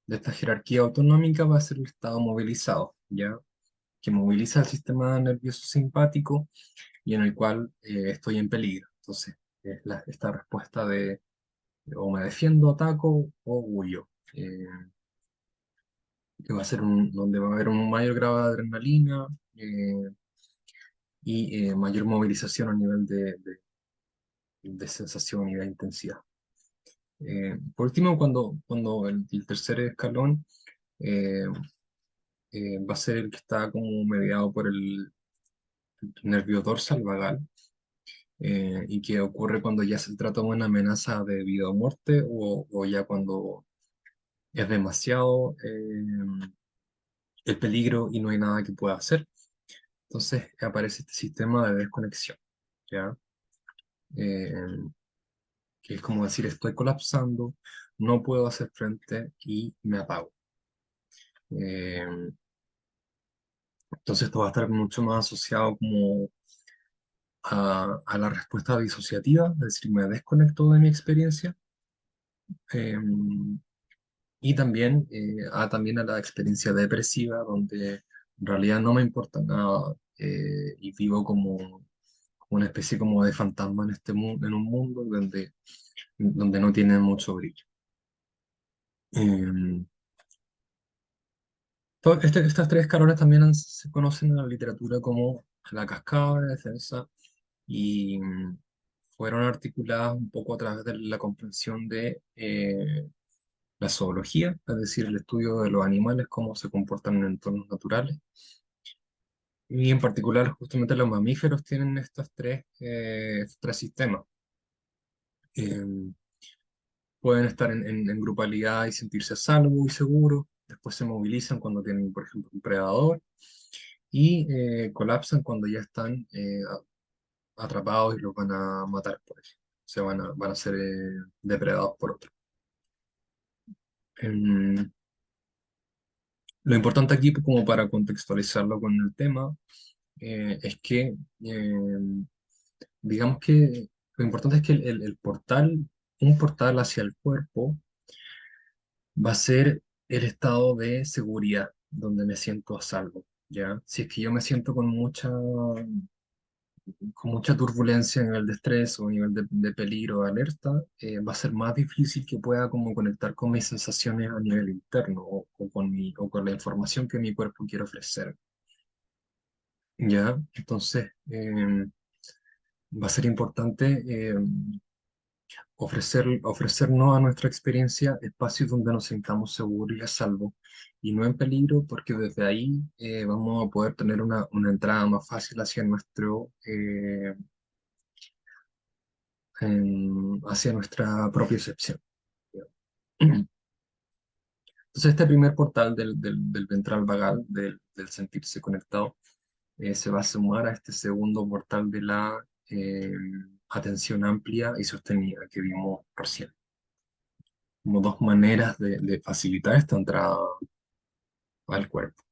esta jerarquía autonómica va a ser el estado movilizado, ¿ya? Que moviliza el sistema nervioso simpático y en el cual estoy en peligro. Entonces, es esta respuesta de o me defiendo, ataco o huyo. Que va a ser donde va a haber un mayor grado de adrenalina y mayor movilización a nivel de sensación y de intensidad. Por último, cuando el tercer escalón eh, va a ser el que está como mediado por el nervio dorsal vagal, y que ocurre cuando ya se trata de una amenaza de vida o muerte o ya cuando es demasiado el peligro y no hay nada que pueda hacer. Entonces aparece este sistema de desconexión, ¿ya? Eh, que es como decir, estoy colapsando, no puedo hacer frente y me apago. Eh, entonces esto va a estar mucho más asociado como a la respuesta disociativa, es decir, me desconecto de mi experiencia, eh, y también, también a la experiencia depresiva, donde en realidad no me importa nada y vivo como una especie como de fantasma en este mundo, en un mundo donde no tiene mucho brillo. Eh, estas tres escalones también se conocen en la literatura como la cascada de defensa y fueron articuladas un poco a través de la comprensión de la zoología, es decir, el estudio de los animales, cómo se comportan en entornos naturales. Y en particular, justamente los mamíferos tienen estos tres sistemas. Eh, Pueden estar en grupalidad y sentirse a salvo y seguro. Después se movilizan cuando tienen, por ejemplo, un predador y colapsan cuando ya están atrapados y los van a matar, por ejemplo. O sea, van a ser depredados por otros. Em, lo importante aquí, como para contextualizarlo con el tema, es que, digamos que lo importante es que un portal hacia el cuerpo, va a ser el estado de seguridad, donde me siento a salvo, ¿ya? Si es que yo me siento con mucha turbulencia a nivel de estrés o a nivel de peligro o alerta, va a ser más difícil que pueda como conectar con mis sensaciones a nivel interno o con la información que mi cuerpo quiere ofrecer, ¿ya? Entonces, va a ser importante ofrecernos a nuestra experiencia espacios donde nos sintamos seguros y a salvo y no en peligro, porque desde ahí vamos a poder tener una entrada más fácil hacia hacia nuestra propia excepción. Entonces, este primer portal del ventral vagal, del sentirse conectado, se va a sumar a este segundo portal de la atención amplia y sostenida que vimos recién, como dos maneras de facilitar esta entrada al cuerpo.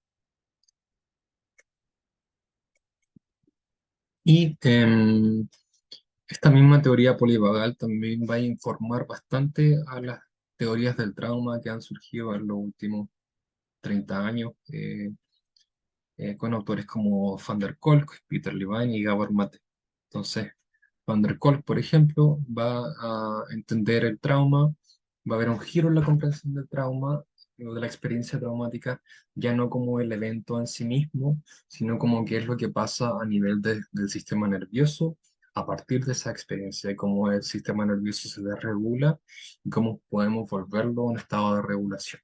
Y Esta misma teoría polivagal también va a informar bastante a las teorías del trauma que han surgido en los últimos 30 años, con autores como Van der Kolk, Peter Levine y Gabor Mate. Entonces, Van der Kolk, por ejemplo, va a entender el trauma, va a haber un giro en la comprensión del trauma o de la experiencia traumática, ya no como el evento en sí mismo, sino como qué es lo que pasa a nivel del sistema nervioso a partir de esa experiencia y cómo el sistema nervioso se desregula y cómo podemos volverlo a un estado de regulación.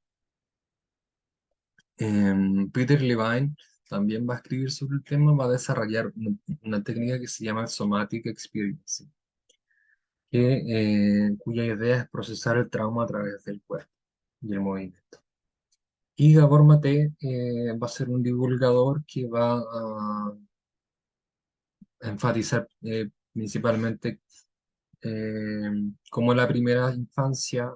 Peter Levine también va a escribir sobre el tema, va a desarrollar una técnica que se llama Somatic Experience, cuya idea es procesar el trauma a través del cuerpo y el movimiento. Y Gabor Mate va a ser un divulgador que va a enfatizar principalmente eh, cómo la primera infancia,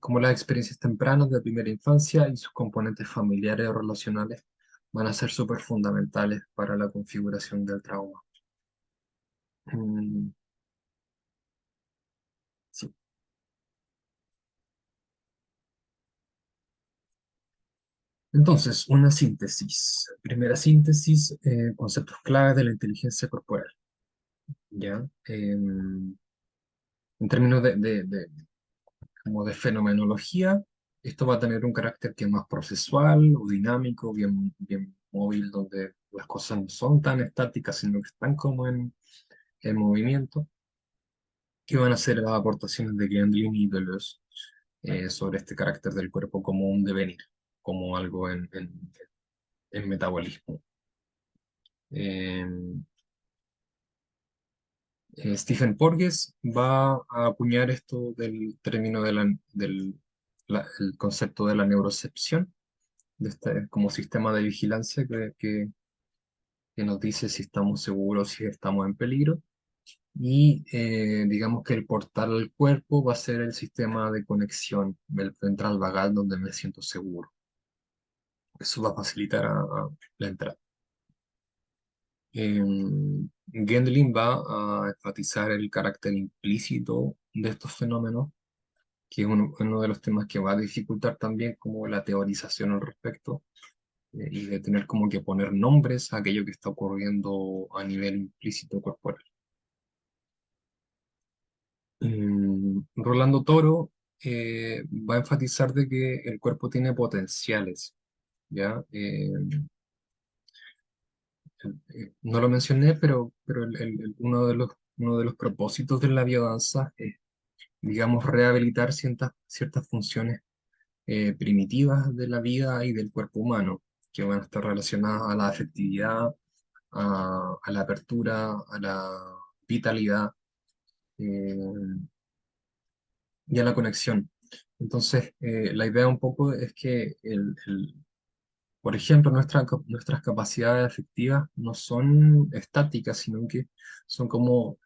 cómo las experiencias tempranas de primera infancia y sus componentes familiares o relacionales van a ser súper fundamentales para la configuración del trauma. Mm, sí. Entonces, una síntesis. Primera síntesis, conceptos claves de la inteligencia corporal. ¿Ya? En términos como de fenomenología, esto va a tener un carácter que es más procesual o dinámico, bien móvil, donde las cosas no son tan estáticas, sino que están como en movimiento, que van a ser las aportaciones de Gendlin y Deleuze sobre este carácter del cuerpo como un devenir, como algo en metabolismo. Eh, Stephen Porges va a acuñar esto del término el concepto de la neurocepción, de este como sistema de vigilancia que nos dice si estamos seguros, si estamos en peligro. Y digamos que el portal al cuerpo va a ser el sistema de conexión, el ventral vagal donde me siento seguro. Eso va a facilitar a la entrada. Gendlin va a enfatizar el carácter implícito de estos fenómenos, que es uno de los temas que va a dificultar también como la teorización al respecto, y de tener como que poner nombres a aquello que está ocurriendo a nivel implícito corporal. Rolando Toro va a enfatizar de que el cuerpo tiene potenciales, ¿ya? No lo mencioné, pero uno de los propósitos de la biodanza es, digamos, rehabilitar ciertas funciones primitivas de la vida y del cuerpo humano, que van a estar relacionadas a la afectividad, a la apertura, a la vitalidad eh, y a la conexión. Entonces, la idea un poco es que, por ejemplo, nuestras capacidades afectivas no son estáticas, sino que son como,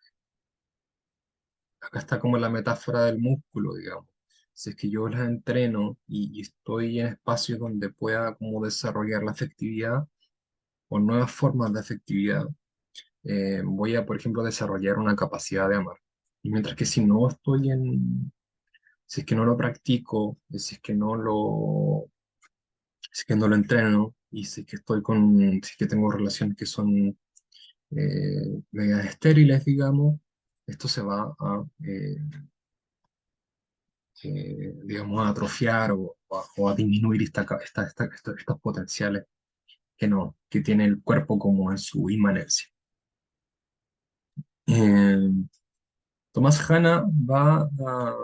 acá está como la metáfora del músculo, digamos. Si es que yo las entreno y estoy en espacios donde pueda como desarrollar la afectividad o nuevas formas de afectividad, voy a, por ejemplo, desarrollar una capacidad de amar. Y mientras que si es que no lo practico, si es que no lo entreno, y si es que tengo relaciones que son medias estériles, digamos, esto se va digamos, a atrofiar o a disminuir estos potenciales que tiene el cuerpo como en su inmanencia. Eh, Tomás Hanna va a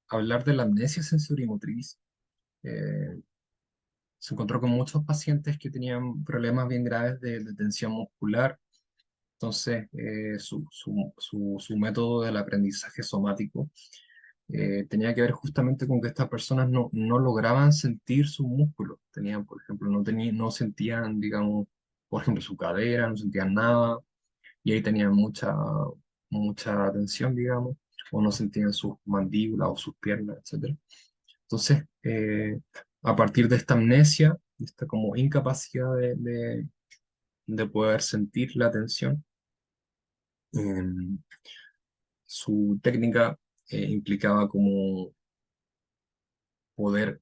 hablar de la amnesia sensorimotriz. Eh, Se encontró con muchos pacientes que tenían problemas bien graves de tensión muscular. Entonces, su método del aprendizaje somático tenía que ver justamente con que estas personas no lograban sentir sus músculos. Tenían, por ejemplo, no sentían, digamos, por ejemplo, su cadera, no sentían nada, y ahí tenían mucha tensión, digamos, o no sentían sus mandíbulas o sus piernas, etcétera. Entonces, a partir de esta amnesia, de esta como incapacidad de poder sentir la tensión, Em, Su técnica implicaba como poder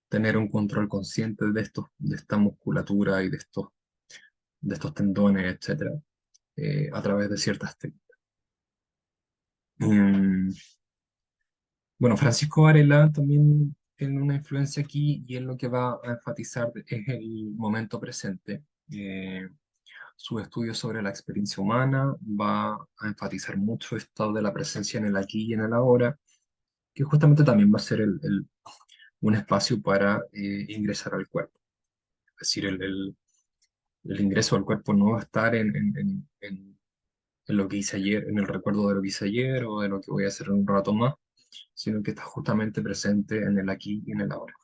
tener un control consciente de esta musculatura y de estos tendones, etcétera, a través de ciertas técnicas. Em, bueno, Francisco Varela también tiene una influencia aquí y él lo que va a enfatizar es el momento presente. Su estudio sobre la experiencia humana va a enfatizar mucho esto de la presencia en el aquí y en el ahora, que justamente también va a ser un espacio para ingresar al cuerpo. Es decir, el ingreso al cuerpo no va a estar en lo que hice ayer, en el recuerdo de lo que hice ayer o de lo que voy a hacer en un rato más, sino que está justamente presente en el aquí y en el ahora.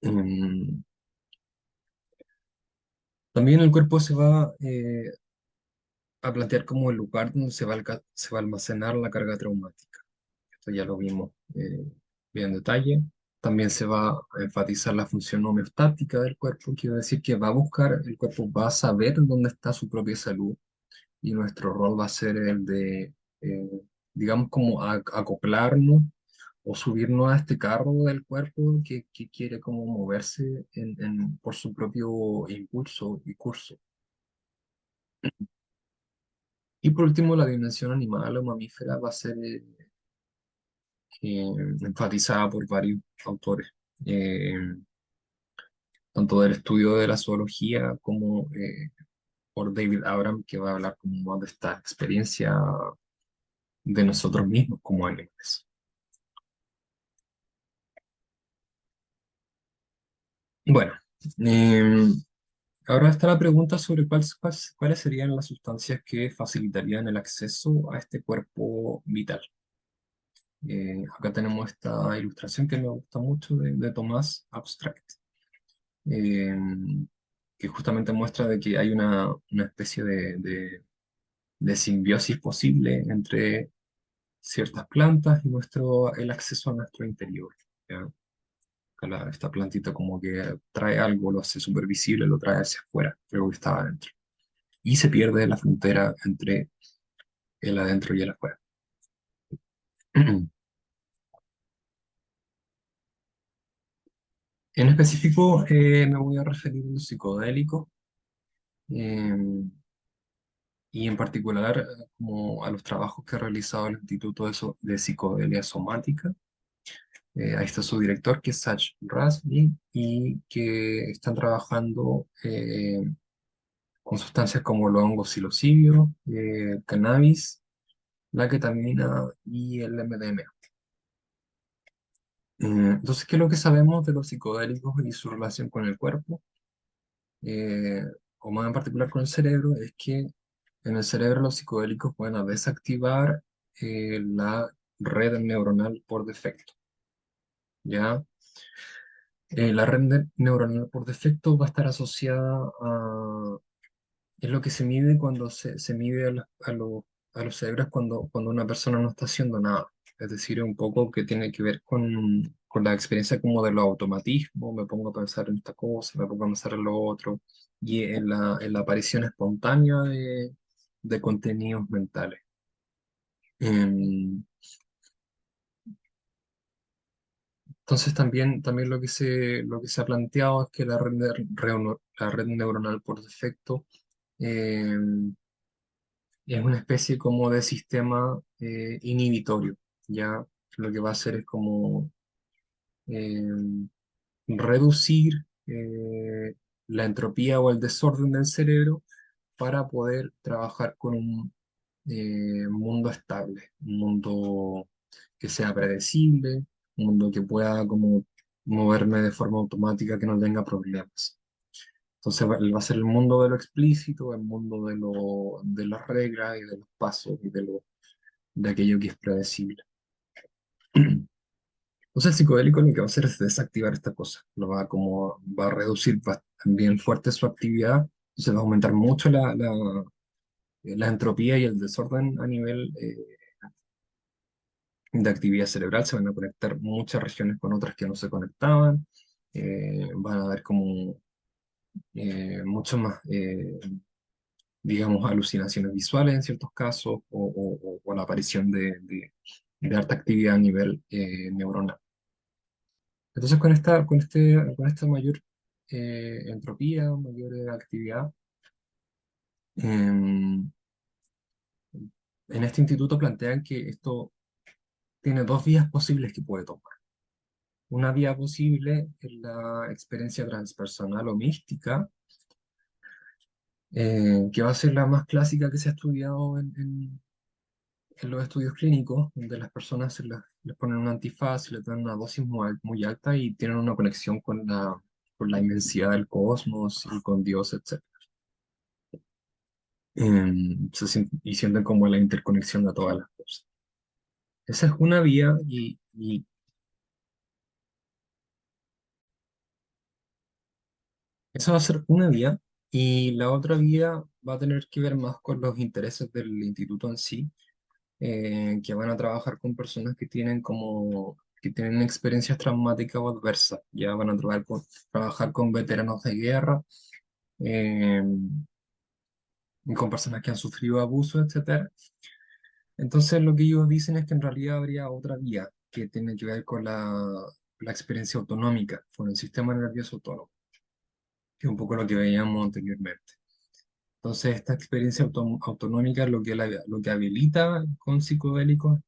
Mm, También el cuerpo se va a plantear como el lugar donde se va a almacenar la carga traumática. Esto ya lo vimos bien en detalle. También se va a enfatizar la función homeostática del cuerpo, quiere decir que va a buscar, el cuerpo va a saber dónde está su propia salud y nuestro rol va a ser el de, eh, digamos, como acoplarnos o subirnos a este carro del cuerpo que quiere como moverse por su propio impulso y curso. Y por último, la dimensión animal o mamífera va a ser eh, enfatizada por varios autores, eh, tanto del estudio de la zoología como por David Abram, que va a hablar como más de esta experiencia de nosotros mismos como animales. Bueno, eh, ahora está la pregunta sobre cuáles serían las sustancias que facilitarían el acceso a este cuerpo vital. Acá tenemos esta ilustración que me gusta mucho de Tomás Abstract, eh, que justamente muestra de que hay una especie de simbiosis posible entre ciertas plantas y el acceso a nuestro interior. ¿Ya? Acá esta plantita como que trae algo, lo hace súper visible, lo trae hacia afuera, pero que estaba adentro. Y se pierde la frontera entre el adentro y el afuera. En específico, me voy a referir a los psicodélicos eh, y en particular como a los trabajos que ha realizado el Instituto de Psicodelia Somática. Ahí está su director, que es Sach Rasby, y que están trabajando con sustancias como los hongos psilocibios, cannabis, la ketamina y el MDMA. Entonces, ¿qué es lo que sabemos de los psicodélicos y su relación con el cuerpo? eh, o más en particular con el cerebro, es que en el cerebro los psicodélicos van a desactivar la red neuronal por defecto, ¿ya? La red neuronal por defecto va a estar asociada a... Es lo que se mide cuando se mide a los cerebros cuando una persona no está haciendo nada. Es decir, un poco que tiene que ver con la experiencia como de los automatismos, me pongo a pensar en esta cosa, me pongo a pensar en lo otro, y en la aparición espontánea de contenidos mentales. Em, entonces también lo que se ha planteado es que la red neuronal por defecto em, es una especie como de sistema inhibitorio, ¿ya? Lo que va a hacer es como em, reducir la entropía o el desorden del cerebro para poder trabajar con un mundo estable, un mundo que sea predecible, un mundo que pueda como moverme de forma automática, que no tenga problemas. Entonces va a ser el mundo de lo explícito, el mundo de las reglas y de los pasos y de aquello que es predecible. Entonces el psicodélico lo que va a hacer es desactivar esta cosa, va a reducir bien fuerte su actividad, se va a aumentar mucho la entropía y el desorden a nivel de actividad cerebral, se van a conectar muchas regiones con otras que no se conectaban, van a haber como mucho más digamos, alucinaciones visuales en ciertos casos o la aparición de harta actividad a nivel neuronal. Entonces, con esta mayor entropía, mayor actividad, en, en este instituto plantean que esto tiene dos vías posibles que puede tomar. Una vía posible es la experiencia transpersonal o mística, que va a ser la más clásica que se ha estudiado en los estudios clínicos, donde las personas les ponen un antifaz, les dan una dosis muy alta y tienen una conexión con la inmensidad del cosmos y con Dios, etc. Y sienten como la interconexión de todas las cosas. Esa es una vía y esa va a ser una vía. Y la otra vía va a tener que ver más con los intereses del instituto en sí, que van a trabajar con personas que tienen experiencias traumáticas o adversas. Ya van a trabajar con veteranos de guerra, eh, y con personas que han sufrido abuso, etcétera. Entonces lo que ellos dicen es que en realidad habría otra vía que tiene que ver con la experiencia autonómica, con el sistema nervioso autónomo, que es un poco lo que veíamos anteriormente. Entonces, esta experiencia autonómica lo que habilita con psicodélicos,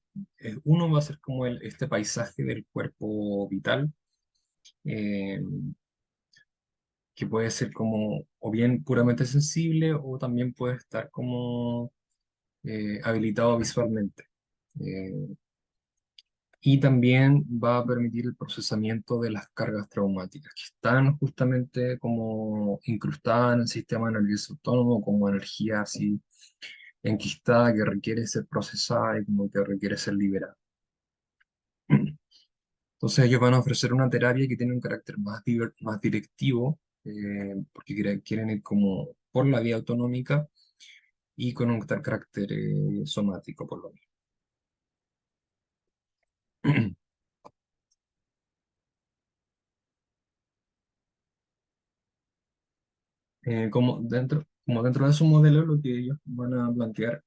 uno va a ser como este paisaje del cuerpo vital, eh, que puede ser como o bien puramente sensible o también puede estar como habilitado visualmente. Eh, y también va a permitir el procesamiento de las cargas traumáticas que están justamente como incrustadas en el sistema nervioso autónomo como energía así enquistada que requiere ser procesada y como que requiere ser liberada. Entonces ellos van a ofrecer una terapia que tiene un carácter más directivo, porque quieren ir como por la vía autonómica y con un carácter somático por lo mismo. Como dentro de su modelo, lo que ellos van a plantear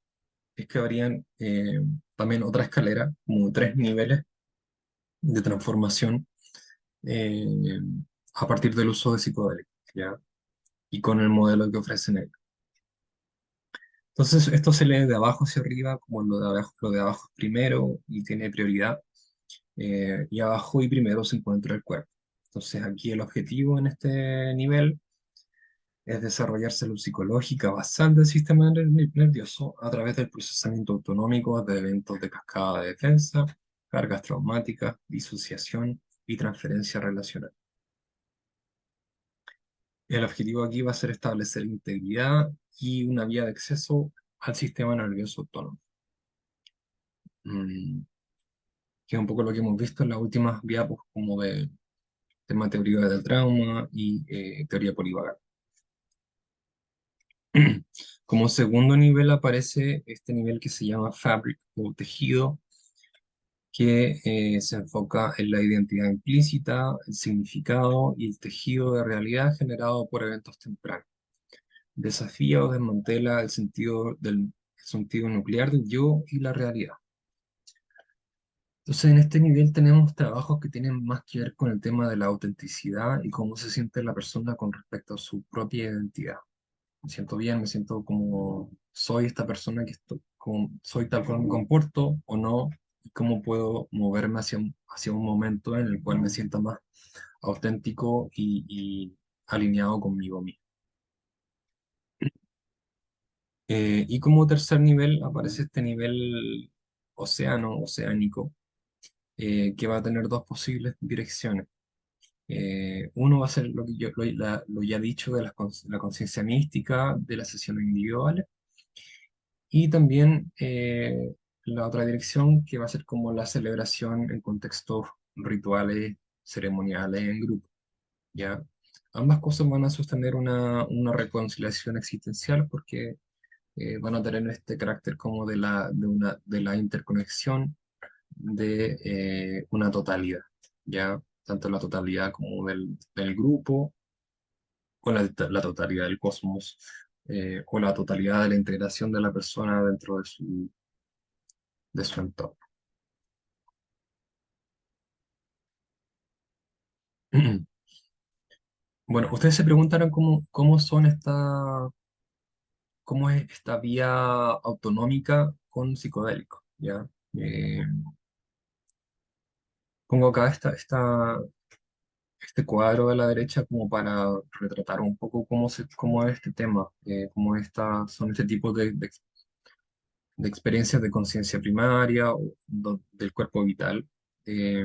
es que habrían también otra escalera, como tres niveles de transformación eh, a partir del uso de psicodélicos, ¿ya? Y con el modelo que ofrecen ellos. Entonces, esto se lee de abajo hacia arriba, como lo de abajo es primero y tiene prioridad, y abajo y primero se encuentra el cuerpo. Entonces, aquí el objetivo en este nivel es desarrollar salud psicológica basal del sistema nervioso a través del procesamiento autonómico de eventos de cascada de defensa, cargas traumáticas, disociación y transferencia relacional. El objetivo aquí va a ser establecer integridad y una vía de acceso al sistema nervioso autónomo. Mm, que es un poco lo que hemos visto en las últimas diapos, como de tema teoría del trauma y teoría polivagal. Como segundo nivel aparece este nivel que se llama fabric o tejido, que se enfoca en la identidad implícita, el significado y el tejido de realidad generado por eventos tempranos. Desafía o desmantela el sentido nuclear del yo y la realidad. Entonces, en este nivel tenemos trabajos que tienen más que ver con el tema de la autenticidad y cómo se siente la persona con respecto a su propia identidad. Me siento bien, me siento como soy esta persona soy tal cual me comporto o no, y cómo puedo moverme hacia un momento en el cual me sienta más auténtico y alineado conmigo mismo. Y como tercer nivel aparece este nivel oceánico, que va a tener dos posibles direcciones. Uno va a ser lo que lo ya dicho de la conciencia mística de las sesiones individuales y también la otra dirección que va a ser como la celebración en contextos rituales, ceremoniales en grupo, ¿ya? Ambas cosas van a sostener una reconciliación existencial porque van a tener este carácter como de la interconexión de una totalidad, ¿ya? Tanto la totalidad como del grupo, con la totalidad del cosmos, o la totalidad de la integración de la persona dentro de su entorno. Bueno, ustedes se preguntaron cómo es esta vía autonómica con psicodélicos, ¿ya? Eh, Pongo acá este cuadro de la derecha como para retratar un poco cómo es este tema, son este tipo de experiencias de conciencia primaria o del cuerpo vital, eh,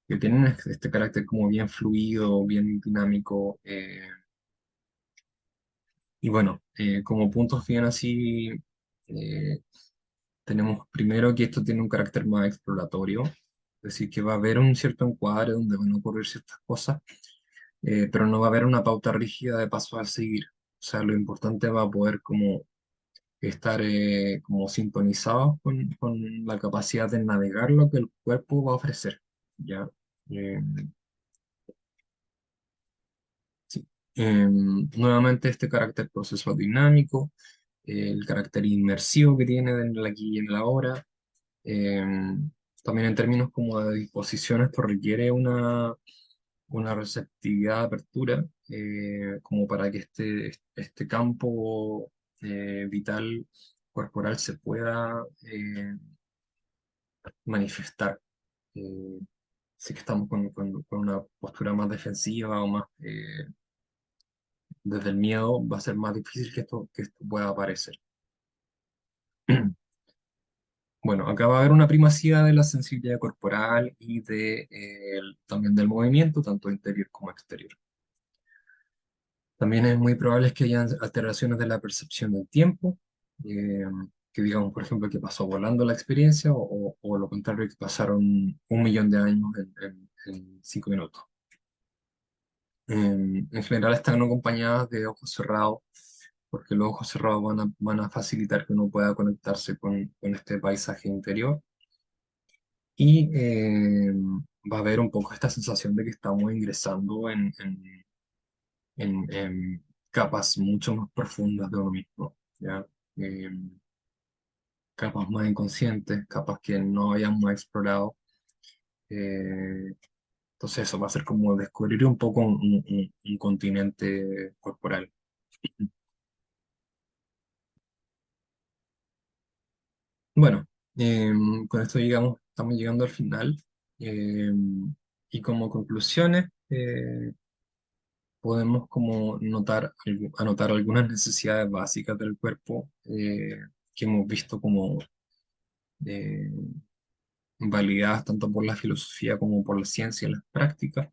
que tienen este carácter como bien fluido, bien dinámico, y bueno, como puntos bien así, eh, tenemos primero que esto tiene un carácter más exploratorio, es decir, que va a haber un cierto encuadre donde van a ocurrir ciertas cosas, pero no va a haber una pauta rígida de pasos a seguir. O sea, lo importante va a poder como estar como sintonizados con la capacidad de navegar lo que el cuerpo va a ofrecer, ¿ya? Eh, sí. Nuevamente este carácter proceso dinámico, el carácter inmersivo que tiene en el aquí y en el ahora. Eh, También en términos como de disposición, esto requiere una receptividad de apertura, como para que este campo vital corporal se pueda manifestar. Eh, si que estamos con una postura más defensiva o más desde el miedo, va a ser más difícil que esto pueda aparecer. Bueno, acá va a haber una primacía de la sensibilidad corporal y también del movimiento, tanto interior como exterior. También es muy probable que hayan alteraciones de la percepción del tiempo, eh, que digamos, por ejemplo, que pasó volando la experiencia o lo contrario, que pasaron 1 millón de años en 5 minutos. En general están acompañadas de ojos cerrados, porque los ojos cerrados van a facilitar que uno pueda conectarse con este paisaje interior y va a haber un poco esta sensación de que estamos ingresando en capas mucho más profundas de uno mismo, ¿ya? Eh, Capas más inconscientes, capas que no hayamos explorado. Eh, entonces eso va a ser como descubrir un poco un continente corporal. Bueno, con esto estamos llegando al final. Y como conclusiones, podemos como anotar algunas necesidades básicas del cuerpo que hemos visto como eh, validadas tanto por la filosofía como por la ciencia y las prácticas.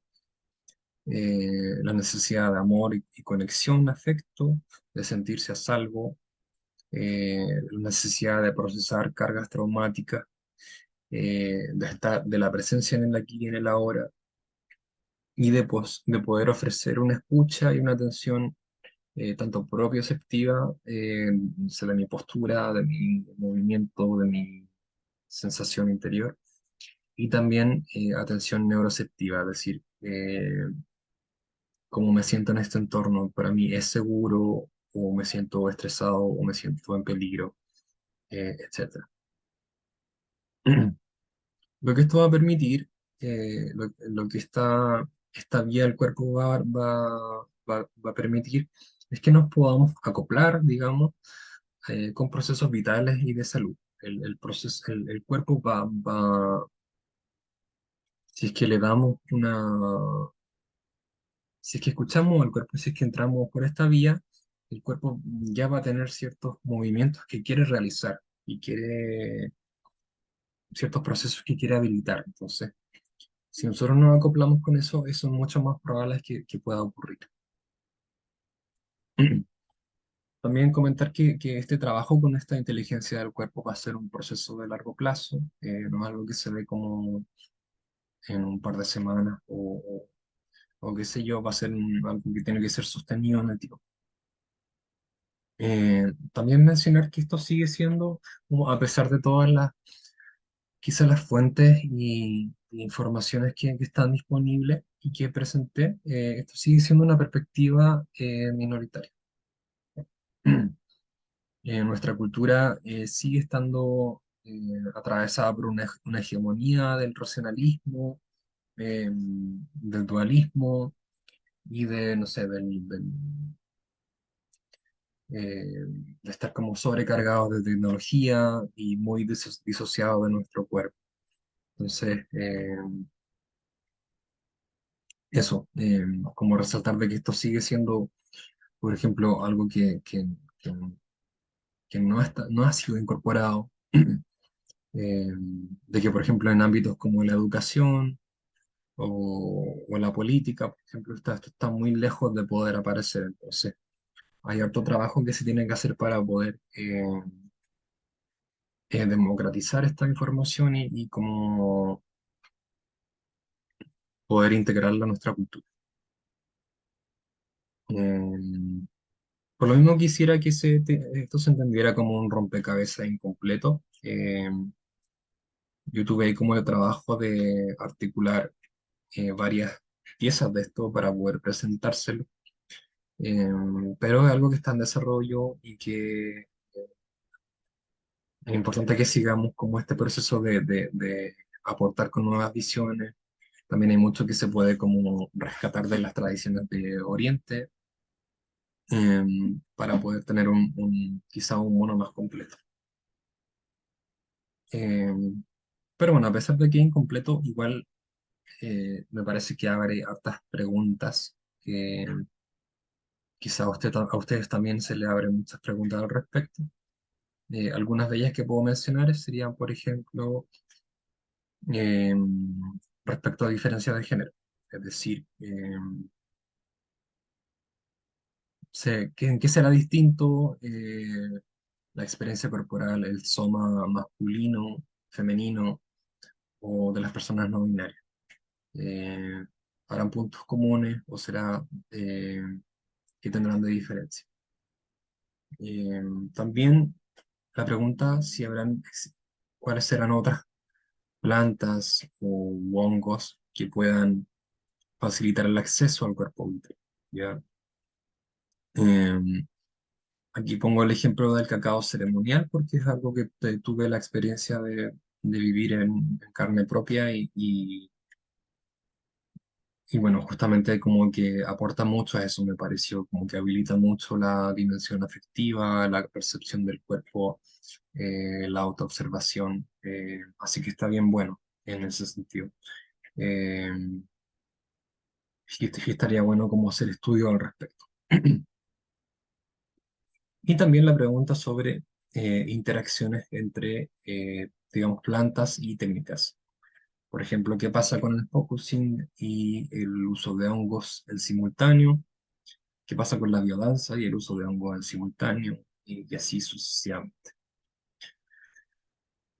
La necesidad de amor y conexión, afecto, de sentirse a salvo, la necesidad de procesar cargas traumáticas, de la presencia en el aquí y en el ahora, y de poder ofrecer una escucha y una atención tanto propioceptiva, de mi postura, de mi movimiento, de mi sensación interior, y también atención neuroceptiva, es decir, cómo me siento en este entorno, para mí es seguro, o me siento estresado, o me siento en peligro, etcétera. Lo que esto va a permitir, lo que esta vía del cuerpo va a permitir, es que nos podamos acoplar, digamos, con procesos vitales y de salud. El cuerpo si es que le damos si es que escuchamos al cuerpo, si es que entramos por esta vía, el cuerpo ya va a tener ciertos movimientos que quiere realizar y ciertos procesos que quiere habilitar. Entonces, si nosotros nos acoplamos con eso es mucho más probable que pueda ocurrir. También comentar que este trabajo con esta inteligencia del cuerpo va a ser un proceso de largo plazo, no es algo que se ve como en un par de semanas o qué sé yo, va a ser algo que tiene que ser sostenido en el tiempo. También mencionar que esto sigue siendo, como a pesar de todas quizás las fuentes y informaciones que están disponibles y que presenté, esto sigue siendo una perspectiva minoritaria. Nuestra cultura sigue estando atravesada por una hegemonía del racionalismo, del dualismo y de, no sé, de estar como sobrecargados de tecnología y muy disociados de nuestro cuerpo. Entonces, eso, como resaltar de que esto sigue siendo, por ejemplo, algo que- que no ha sido incorporado, de que, por ejemplo, en ámbitos como la educación o la política, por ejemplo, esto está muy lejos de poder aparecer. Entonces, hay harto trabajo que se tiene que hacer para poder democratizar esta información y como poder integrarla a nuestra cultura. Eh, por lo mismo quisiera que esto se entendiera como un rompecabezas incompleto. Yo tuve ahí como el trabajo de articular varias piezas de esto para poder presentárselo. Eh, pero es algo que está en desarrollo y que es importante que sigamos como este proceso de aportar con nuevas visiones. También hay mucho que se puede como rescatar de las tradiciones de Oriente, para poder tener quizá un mono más completo. Pero bueno, a pesar de que es incompleto, igual me parece que abre hartas preguntas que quizá a ustedes también se les abren muchas preguntas al respecto. Algunas de ellas que puedo mencionar serían, por ejemplo, eh, respecto a diferencias de género. Es decir, ¿en qué será distinto la experiencia corporal, el soma masculino, femenino o de las personas no binarias? Eh, ¿Habrán puntos comunes o será eh, que tendrán de diferencia? Eh, También la pregunta si cuáles serán otras plantas o hongos que puedan facilitar el acceso al cuerpo útero, ¿ya? Eh, Aquí pongo el ejemplo del cacao ceremonial porque es algo que tuve la experiencia de vivir en carne propia y bueno, justamente como que aporta mucho a eso, me pareció, como que habilita mucho la dimensión afectiva, la percepción del cuerpo, la autoobservación, así que está bien bueno en ese sentido. Eh, y estaría bueno como hacer estudio al respecto. Y también la pregunta sobre interacciones entre, digamos, plantas y técnicas. Por ejemplo, ¿qué pasa con el focusing y el uso de hongos el simultáneo? ¿Qué pasa con la biodanza y el uso de hongos en simultáneo? Y así sucesivamente.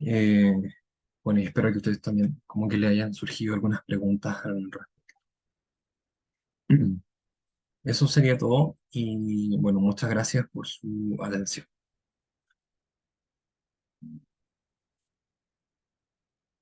Eh, bueno, y espero que ustedes también como que le hayan surgido algunas preguntas al respecto. Eso sería todo y bueno, muchas gracias por su atención.